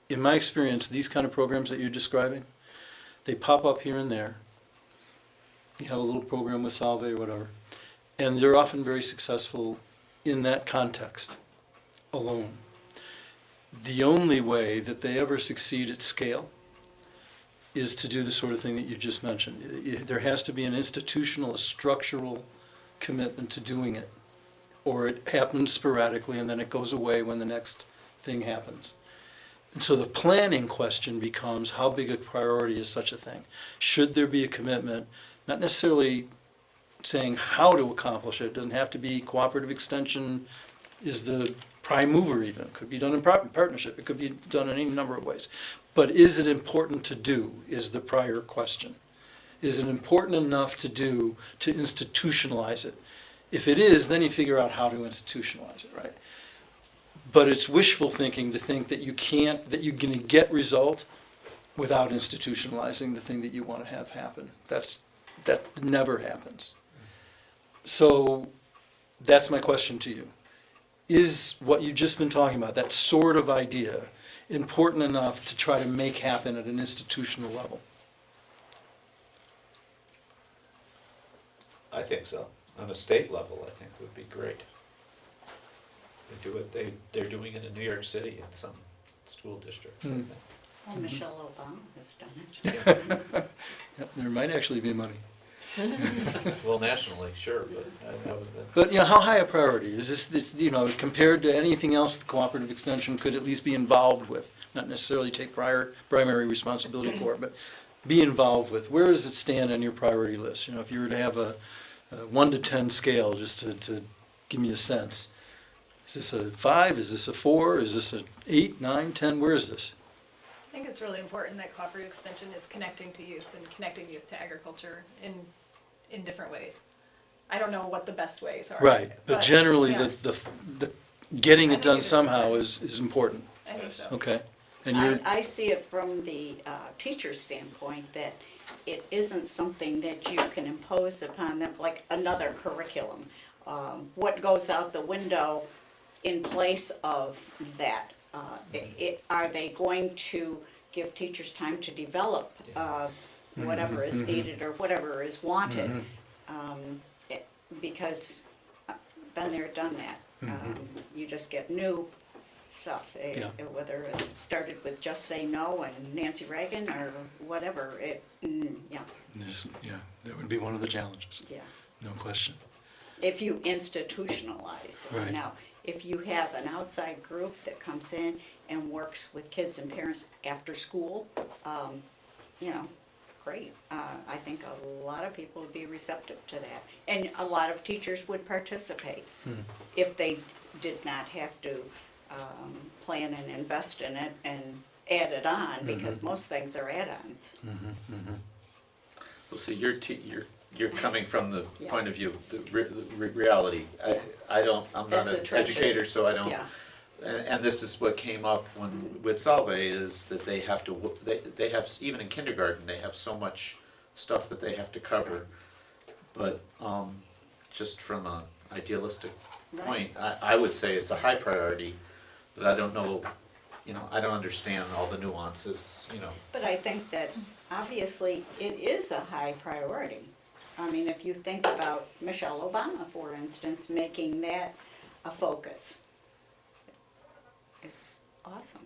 In my experience, these kind of programs that you're describing, they pop up here and there. You have a little program with Salve or whatever, and they're often very successful in that context alone. The only way that they ever succeed at scale is to do the sort of thing that you just mentioned. There has to be an institutional, a structural commitment to doing it, or it happens sporadically and then it goes away when the next thing happens. And so the planning question becomes, how big a priority is such a thing? Should there be a commitment, not necessarily saying how to accomplish it, doesn't have to be cooperative extension is the prime mover even, it could be done in partnership, it could be done in any number of ways. But is it important to do, is the prior question. Is it important enough to do to institutionalize it? If it is, then you figure out how to institutionalize it, right? But it's wishful thinking to think that you can't, that you're gonna get result without institutionalizing the thing that you wanna have happen. That never happens. So that's my question to you. Is what you've just been talking about, that sort of idea, important enough to try to make happen at an institutional level? I think so. On a state level, I think would be great. They do it, they're doing it in New York City in some school districts, I think. Well, Michelle Obama has done it. Yep, there might actually be money. Well, nationally, sure, but I would. But, you know, how high a priority? Is this, you know, compared to anything else the cooperative extension could at least be involved with? Not necessarily take primary responsibility for it, but be involved with. Where does it stand on your priority list? You know, if you were to have a 1 to 10 scale, just to give me a sense. Is this a 5? Is this a 4? Is this a 8, 9, 10? Where is this? I think it's really important that cooperative extension is connecting to youth and connecting youth to agriculture in different ways. I don't know what the best ways are. Right, but generally, yeah, the getting I it think done it is somehow important. is important, I think so. okay? And you're, I see it from the teacher's standpoint, that it isn't something that you can impose upon them, like another curriculum. What goes out the window in place of that? Are they going to give teachers time to develop whatever is needed or whatever is wanted? Because been there, done that. You just get new stuff, Yeah. whether it started with Just Say No and Nancy Reagan or whatever, yeah, that would be one of the challenges, yeah. no question. If you institutionalize. Right. Now, if you have an outside group that comes in and works with kids and parents after school, you know, great. I think a lot of people would be receptive to that. And a lot of teachers would participate if they did not have to plan and invest in it and add it on, because most things are add-ons. Well, see, you're coming from the Yeah. point of view, the reality. I'm not That's the an trenches. educator, so I don't. Yeah. And this is what came up with Salve, is that they have to, they have, even in kindergarten, they have so much stuff that they have to cover. But, just from an idealistic point, I would say it's a high priority, but I don't know, you know, I don't understand all the nuances, you know. But I think that obviously it is a high priority. I mean, if you think about Michelle Obama, for instance, making that a focus, it's awesome.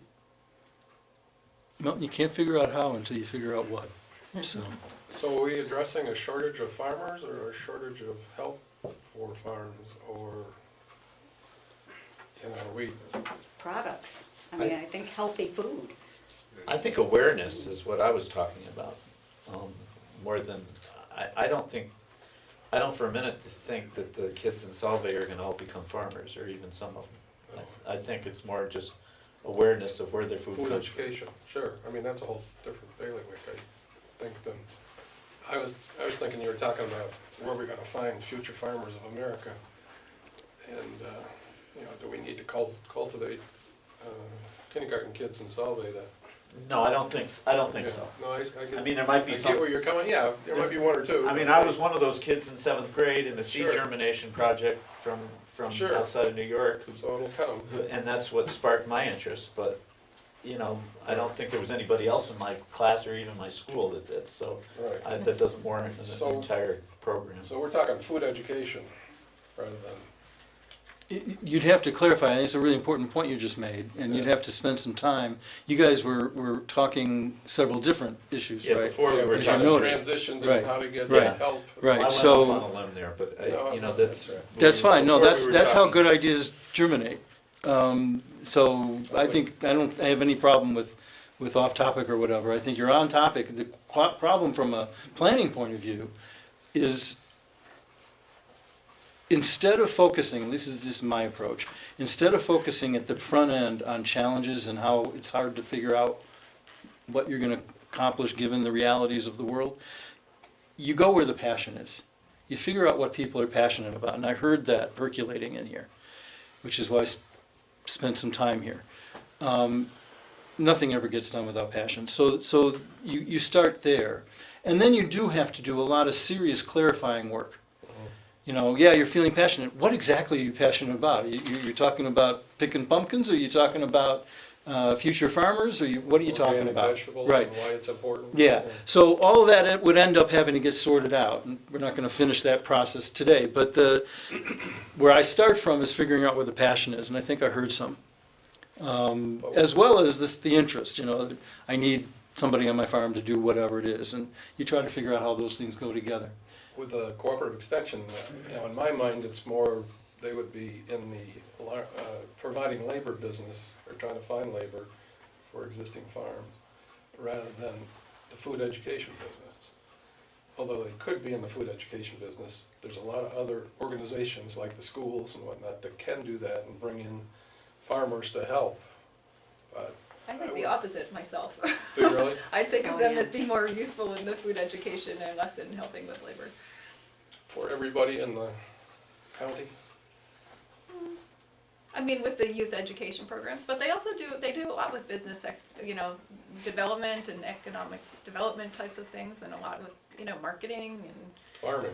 Well, you can't figure out how until you figure out what, so. So are we addressing a shortage of farmers or a shortage of help for farms, or, you know, we, Products, I mean, I think healthy food. I think awareness is what I was talking about, more than, I don't for a minute think that the kids in Salve are gonna all become farmers, or even some of them. I think it's more just awareness of where their food food comes from. education, sure, I mean, that's a whole different bailiwick, I think, than, I was thinking you were talking about where we're gonna find future farmers of America. And, you know, do we need to cultivate kindergarten kids in Salve to? No, I don't think Yeah, so. No, I get. I mean, there might be I some. get where you're coming, yeah, there might be one or two. I mean, I was one of those kids in 7th grade in a seed Sure. germination project from from Sure. outside of New York, So it'll come. and that's what sparked my interest, but, you know, I don't think there was anybody else in my class or even my school that did, so Right. that doesn't warrant an So- entire program. So we're talking food education rather than, You'd have to clarify, I think it's a really important point you just made, and you'd have to spend some time. You guys were talking several different issues, Yeah, right? before we were As you talking, noted. transitioned Right. and how to get Right. help. Right. I went so- off on a limb there, but, No, you know, that's that's. right. That's fine, no, before we that's, were that's how talking- good ideas germinate. So I think, I don't have any problem with off-topic or whatever, I think you're on topic. The problem from a planning point of view is instead of focusing, this is just my approach, instead of focusing at the front end on challenges and how it's hard to figure out what you're gonna accomplish given the realities of the world, you go where the passion is. You figure out what people are passionate about, and I heard that percolating in here, which is why I spent some time here. Nothing ever gets done without passion, so you start there. And then you do have to do a lot of serious clarifying work. You know, yeah, you're feeling passionate. What exactly are you passionate about? You're talking about picking pumpkins, or you're talking about future farmers, or what are you talking Organic about? vegetables Right. and why it's important. Yeah, so all of that it would end up having to get sorted out, and we're not gonna finish that process today, but where I start from is figuring out where the passion is, and I think I heard some. As well as the interest, you know, I need somebody on my farm to do whatever it is, and you try to figure out how those things go together. With a cooperative extension, you know, in my mind, it's more, they would be in the providing labor business, or trying to find labor for existing farms, rather than the food education business. Although they could be in the food education business, there's a lot of other organizations like the schools and whatnot that can do that and bring in farmers to help. But I think the opposite myself. do you really? I think of Oh, them yeah. as being more useful in the food education and less in helping with labor. For everybody in the county? I mean, with the youth education programs, but they also do a lot with business, development and economic development types of things, and a lot with, Farming.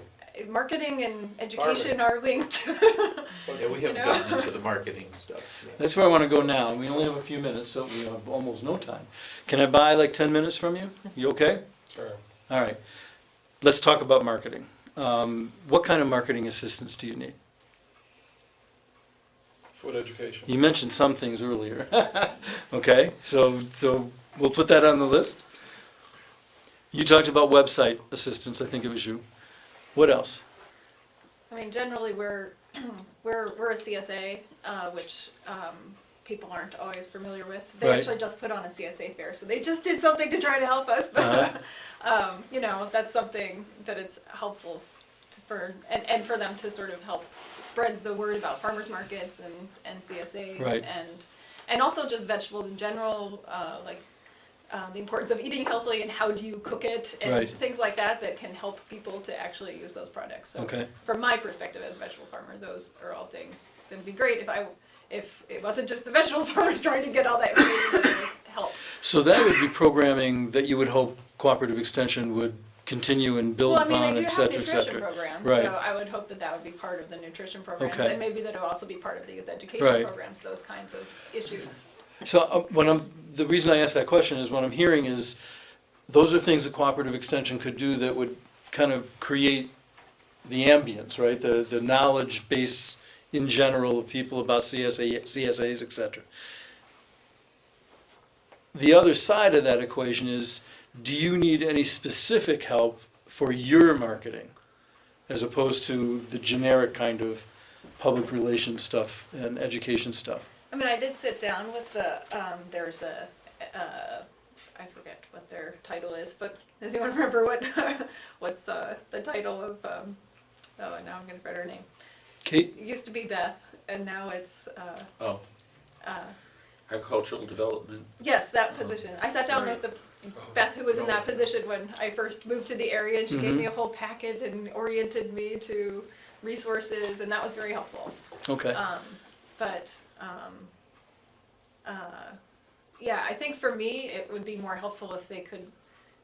marketing and education are linked. Yeah, we haven't know? gotten into the marketing stuff yet. That's where I wanna go now, we only have a few minutes, so we have almost no time. Can I buy like 10 minutes from you? You okay? Sure. All right, let's talk about marketing. What kind of marketing assistance do you need? Food education. You mentioned some things earlier. Okay, so we'll put that on the list. You talked about website assistance, I think it was you. What else? I mean, generally, we're a CSA, which people aren't always familiar with. They Right. actually just put on a CSA fair, so they just did something to try to help us. But that's something that it's helpful for and for them to sort of help spread the word about farmers markets and CSAs Right. and also just vegetables in general, the importance of eating healthily and how do you cook it and Right. things like that that can help people to actually use those products. So Okay. from my perspective as a vegetable farmer, those are all things that would be great if it wasn't just the vegetable farmers trying to get all that information, but it would help. So that would be programming that you would hope Cooperative Extension would continue and build Well, I mean, upon, they do et have cetera, et nutrition cetera. programs, Right. so I would hope that would be part of the nutrition programs, Okay. and maybe that it would also be part of the youth education Right. programs, those kinds of issues. So the reason I asked that question is what I'm hearing is, those are things that Cooperative Extension could do that would kind of create the ambience, right? The knowledge base in general of people about CSAs, et cetera. The other side of that equation is, do you need any specific help for your marketing, as opposed to the generic kind of public relations stuff and education stuff? I mean, I did sit down with there's I forget what their title is, but does anyone remember what's the title of, now I'm gonna forget her name. Kate? It used to be Beth, and now it's, Oh, agricultural development. yes, that position. I sat down Right. with Beth, who was in that position when I first moved to the area, and she gave me a whole packet and oriented me to resources, and that was very helpful. Okay. Yeah, I think for me, it would be more helpful if they could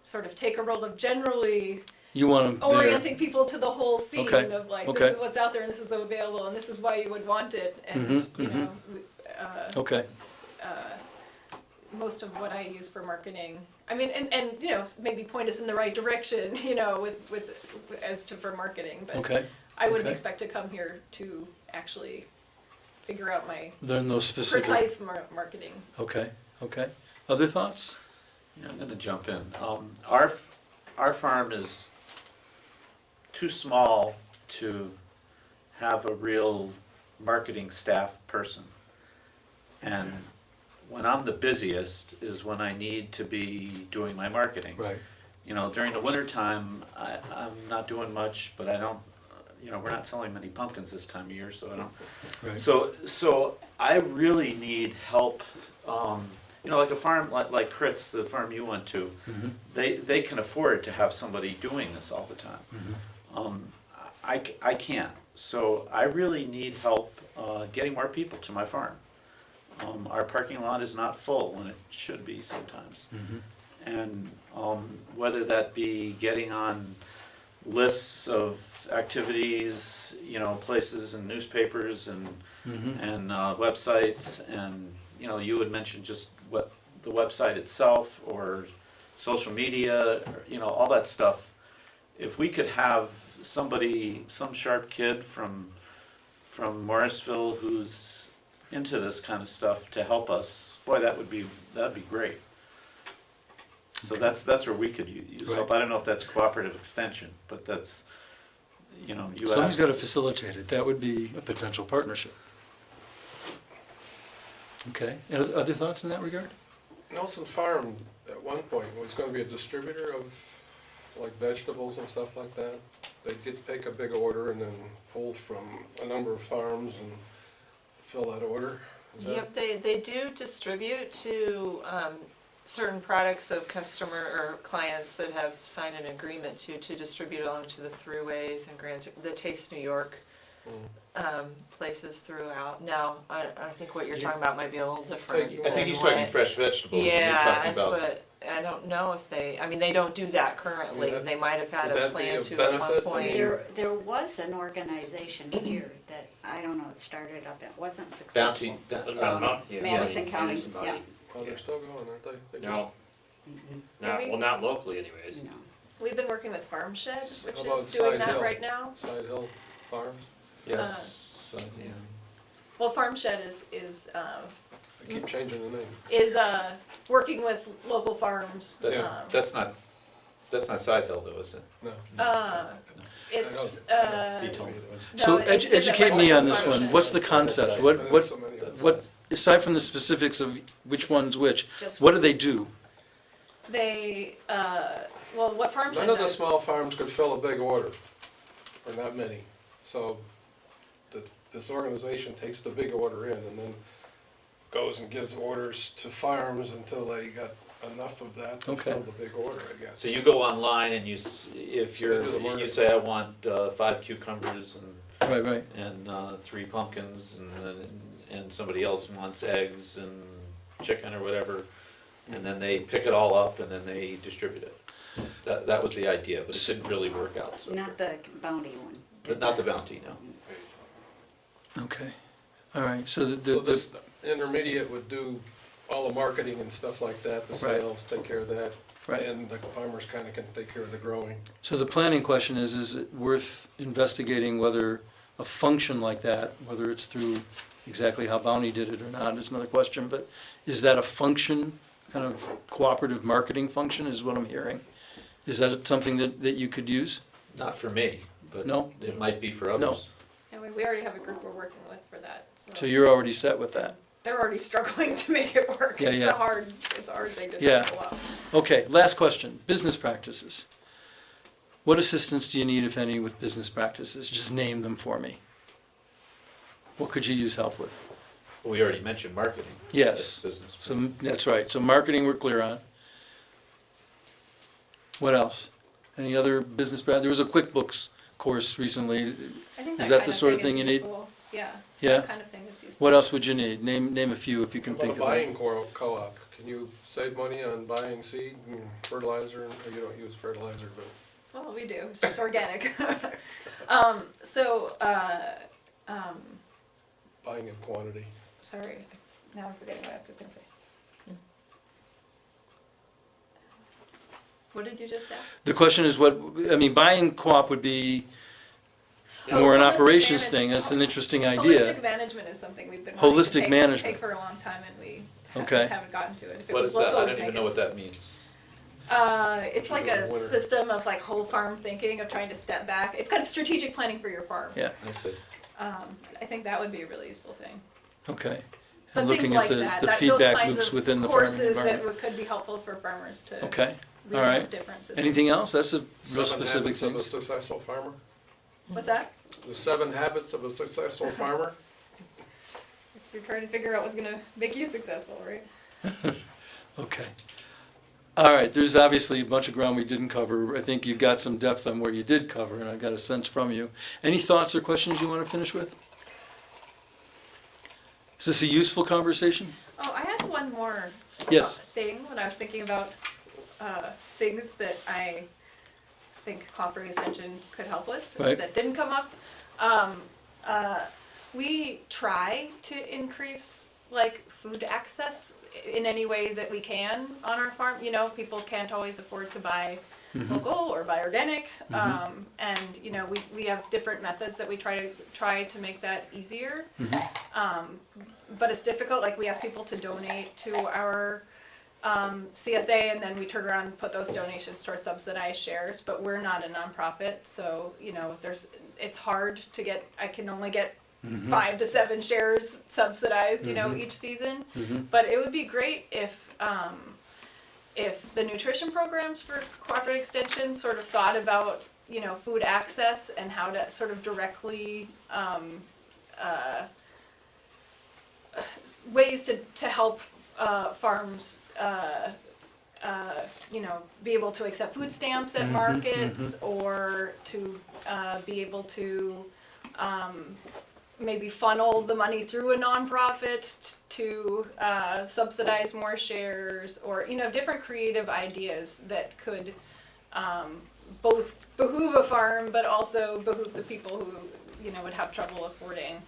sort of take a role of generally You want them orienting people to the whole scene Okay, of like, okay. this is what's out there and this is available and this is why you would want it. And, you know, Okay, most of what I use for marketing, I mean, and you know, maybe point us in the right direction, you know, as to for marketing, but okay. I wouldn't okay. expect to come here to actually figure out my Learn those specific. precise marketing. Okay, okay. Other thoughts? Yeah, I'm gonna jump in. Our farm is too small to have a real marketing staff person. And when I'm the busiest is when I need to be doing my marketing. Right. You know, during the winter time, I'm not doing much, but I don't, you know, we're not selling many pumpkins this time of year, so I don't. Right. So I really need help, you know, like a farm, like Kritz, the farm you went to, they can afford to have somebody doing this all the time. I can't, so I really need help, getting more people to my farm. Our parking lot is not full when it should be sometimes. And whether that be getting on lists of activities, you know, places and newspapers and websites, and you know, you would mention just what the website itself or social media, or, you know, all that stuff. If we could have somebody, some sharp kid from Morrisville who's into this kind of stuff to help us, boy, that'd be great. So that's where we could use help. Right. I don't know if that's cooperative extension, but that's, you know, you Someone's asked. got to facilitate it. That would be a potential partnership. Okay. And other thoughts in that regard? Nelson Farm, at one point, was gonna be a distributor of, like, vegetables and stuff like that. They'd take a big order and then pull from a number of farms and fill that order. Is that- Yep, they do distribute to certain products of customer or clients that have signed an agreement to distribute along to the throughways and the Taste New York places throughout. Now, I think what you're talking about might be a little different. I think he's than talking what- fresh vegetables. and you're Yeah, talking that's about- what, I don't know if I mean, they don't do that currently. Yeah. They might have had Would a that be plan a to at one benefit? point. There was an organization here that, I don't know, it started up, it wasn't successful. Bounty, Yeah, Madison yeah, County, somebody. yeah. Oh, they're still going, aren't they? They No, well, not locally anyways. No. We've been working with Farm Shed, which How about is doing Side that Hill? right now. just Side Hill Farms, yes, yeah. Well, Farm Shed is they keep changing the name. working with local farms. That's not Side Hill though, is it? No. It's He told me it was. So no, it's educate like me on Farm this one. Shed. What's the concept? What, aside from the specifics of which one's which, Just- what do they do? They, well, what Farm Shed None of the does, small farms could fill a big order, or not many. So this organization takes the big order in and then goes and gives orders to farms until they got enough of that to Okay. fill the big order, I guess. So you go online and if you're, They do the you marketing. say I want 5 cucumbers Right. and 3 pumpkins and somebody else wants eggs and chicken or whatever, and then they pick it all up and then they distribute it. That was the idea, but it didn't really work out, so. Not the Bounty one. But not the Bounty, no. Okay. All right. So So this intermediate would do all the marketing and stuff like that, the Right. sales, take care of that. Right. And the farmers kinda can take care of the growing. So the planning question is it worth investigating whether a function like that, whether it's through exactly how Bounty did it or not, is another question, but is that a function, kind of cooperative marketing function is what I'm hearing? Is that something that you could use? Not for me, but No? it might be for others. No. and we already have a group we're working with for that, So you're already set with that? they're already struggling to make it work. Yeah, It's yeah. a hard thing to Yeah. pull up. Okay, last question, business practices. What assistance do you need, if any, with business practices? Just name them for me. What could you use help with? We already mentioned marketing. Yes. That's business. So, that's right, so marketing we're clear on. What else? Any other business, there was a QuickBooks course recently. I think Is that that the kind sort of is thing you need? useful. Yeah. Yeah? That kind of thing is useful. What else would you need? Name a few if you can What about think a of buying them. co-op? Can you save money on buying seed and fertilizer? Or you don't use fertilizer, but Well, we do, it's just organic. buying in quantity. Sorry, now I'm forgetting what I was just gonna say. What did you just ask? The question is what, I mean, buying co-op would be more an Holistic operations management. thing. That's an interesting Holistic idea. management is something we've been Holistic wanting to take management. for a long time, and we Okay. just haven't gotten to it. If it What was is that? local, I we'd don't even make know it. what that means. It's like a Winter. system of like whole farm thinking, of trying to step back. It's kind of strategic planning for your farm. Yeah, I see. I think that would be a really useful thing. okay. But And things looking like at that, the those feedback kinds loops of within the farming courses that environment. could be helpful for farmers to Okay, read all right. different systems. Anything else? That's a real 7 specific habits of a thing. successful farmer. What's that? The 7 habits of a successful farmer. So you're trying to figure out what's gonna make you successful, right? Okay. All right, there's obviously a bunch of ground we didn't cover. I think you got some depth on where you did cover, and I got a sense from you. Any thoughts or questions you want to finish with? Is this a useful conversation? Oh, I had one more Yes. thing when I was thinking about things that I think cooperative extension could help with Right. that didn't come up. We try to increase like food access in any way that we can on our farm. You know, people can't always afford to buy local or buy organic, and you know we have different methods that we try to make that easier. But it's difficult. Like we ask people to donate to our CSA, and then we turn around and put those donations towards subsidized shares. But we're not a nonprofit, so you know it's hard to get. I can only get 5 to 7 shares subsidized, you know, each season. But it would be great if the nutrition programs for cooperative extension sort of thought about, you know, food access and how to sort of directly ways to help farms you know, be able to accept food stamps at markets, or to be able to maybe funnel the money through a nonprofit to subsidize more shares, or you know, different creative ideas that could both behoove a farm but also behoove the people who, you know, would have trouble affording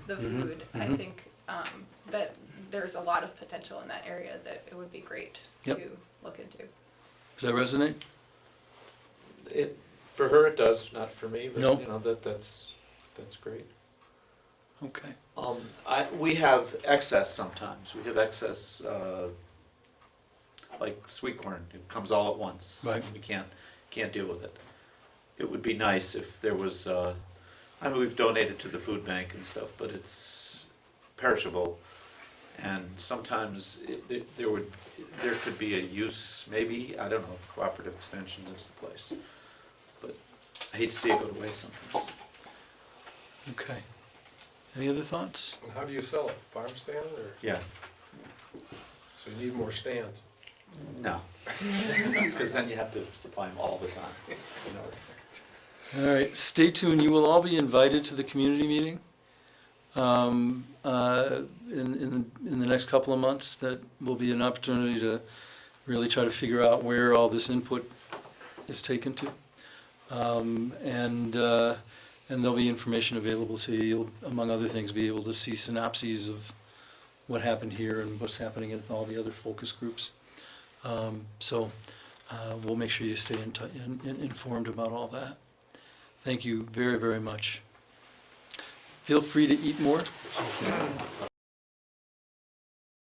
the food. I think that there's a lot of potential in that area that it would be great Yep. to look into. Does that resonate? It, for her it does, not for me, but No. you know, that's great. Okay. We have excess sometimes. We have excess, like sweet corn. It comes all at once. Right. We can't deal with it. It would be nice if there was. I mean, we've donated to the food bank and stuff, but it's perishable, and sometimes there could be a use. Maybe, I don't know if cooperative extension is the place, but I hate to see it go to waste sometimes. Okay. Any other thoughts? And how do you sell it? Farm stand, or Yeah. so you need more stands? No, because then you have to supply them all the time. You know, it's. All right, stay tuned. You will all be invited to the community meeting in the next couple of months. That will be an opportunity to really try to figure out where all this input is taken to. And there'll be information available to you. You'll, among other things, be able to see synopses of what happened here and what's happening at all the other focus groups. So we'll make sure you stay informed about all that. Thank you very, very much. Feel free to eat more.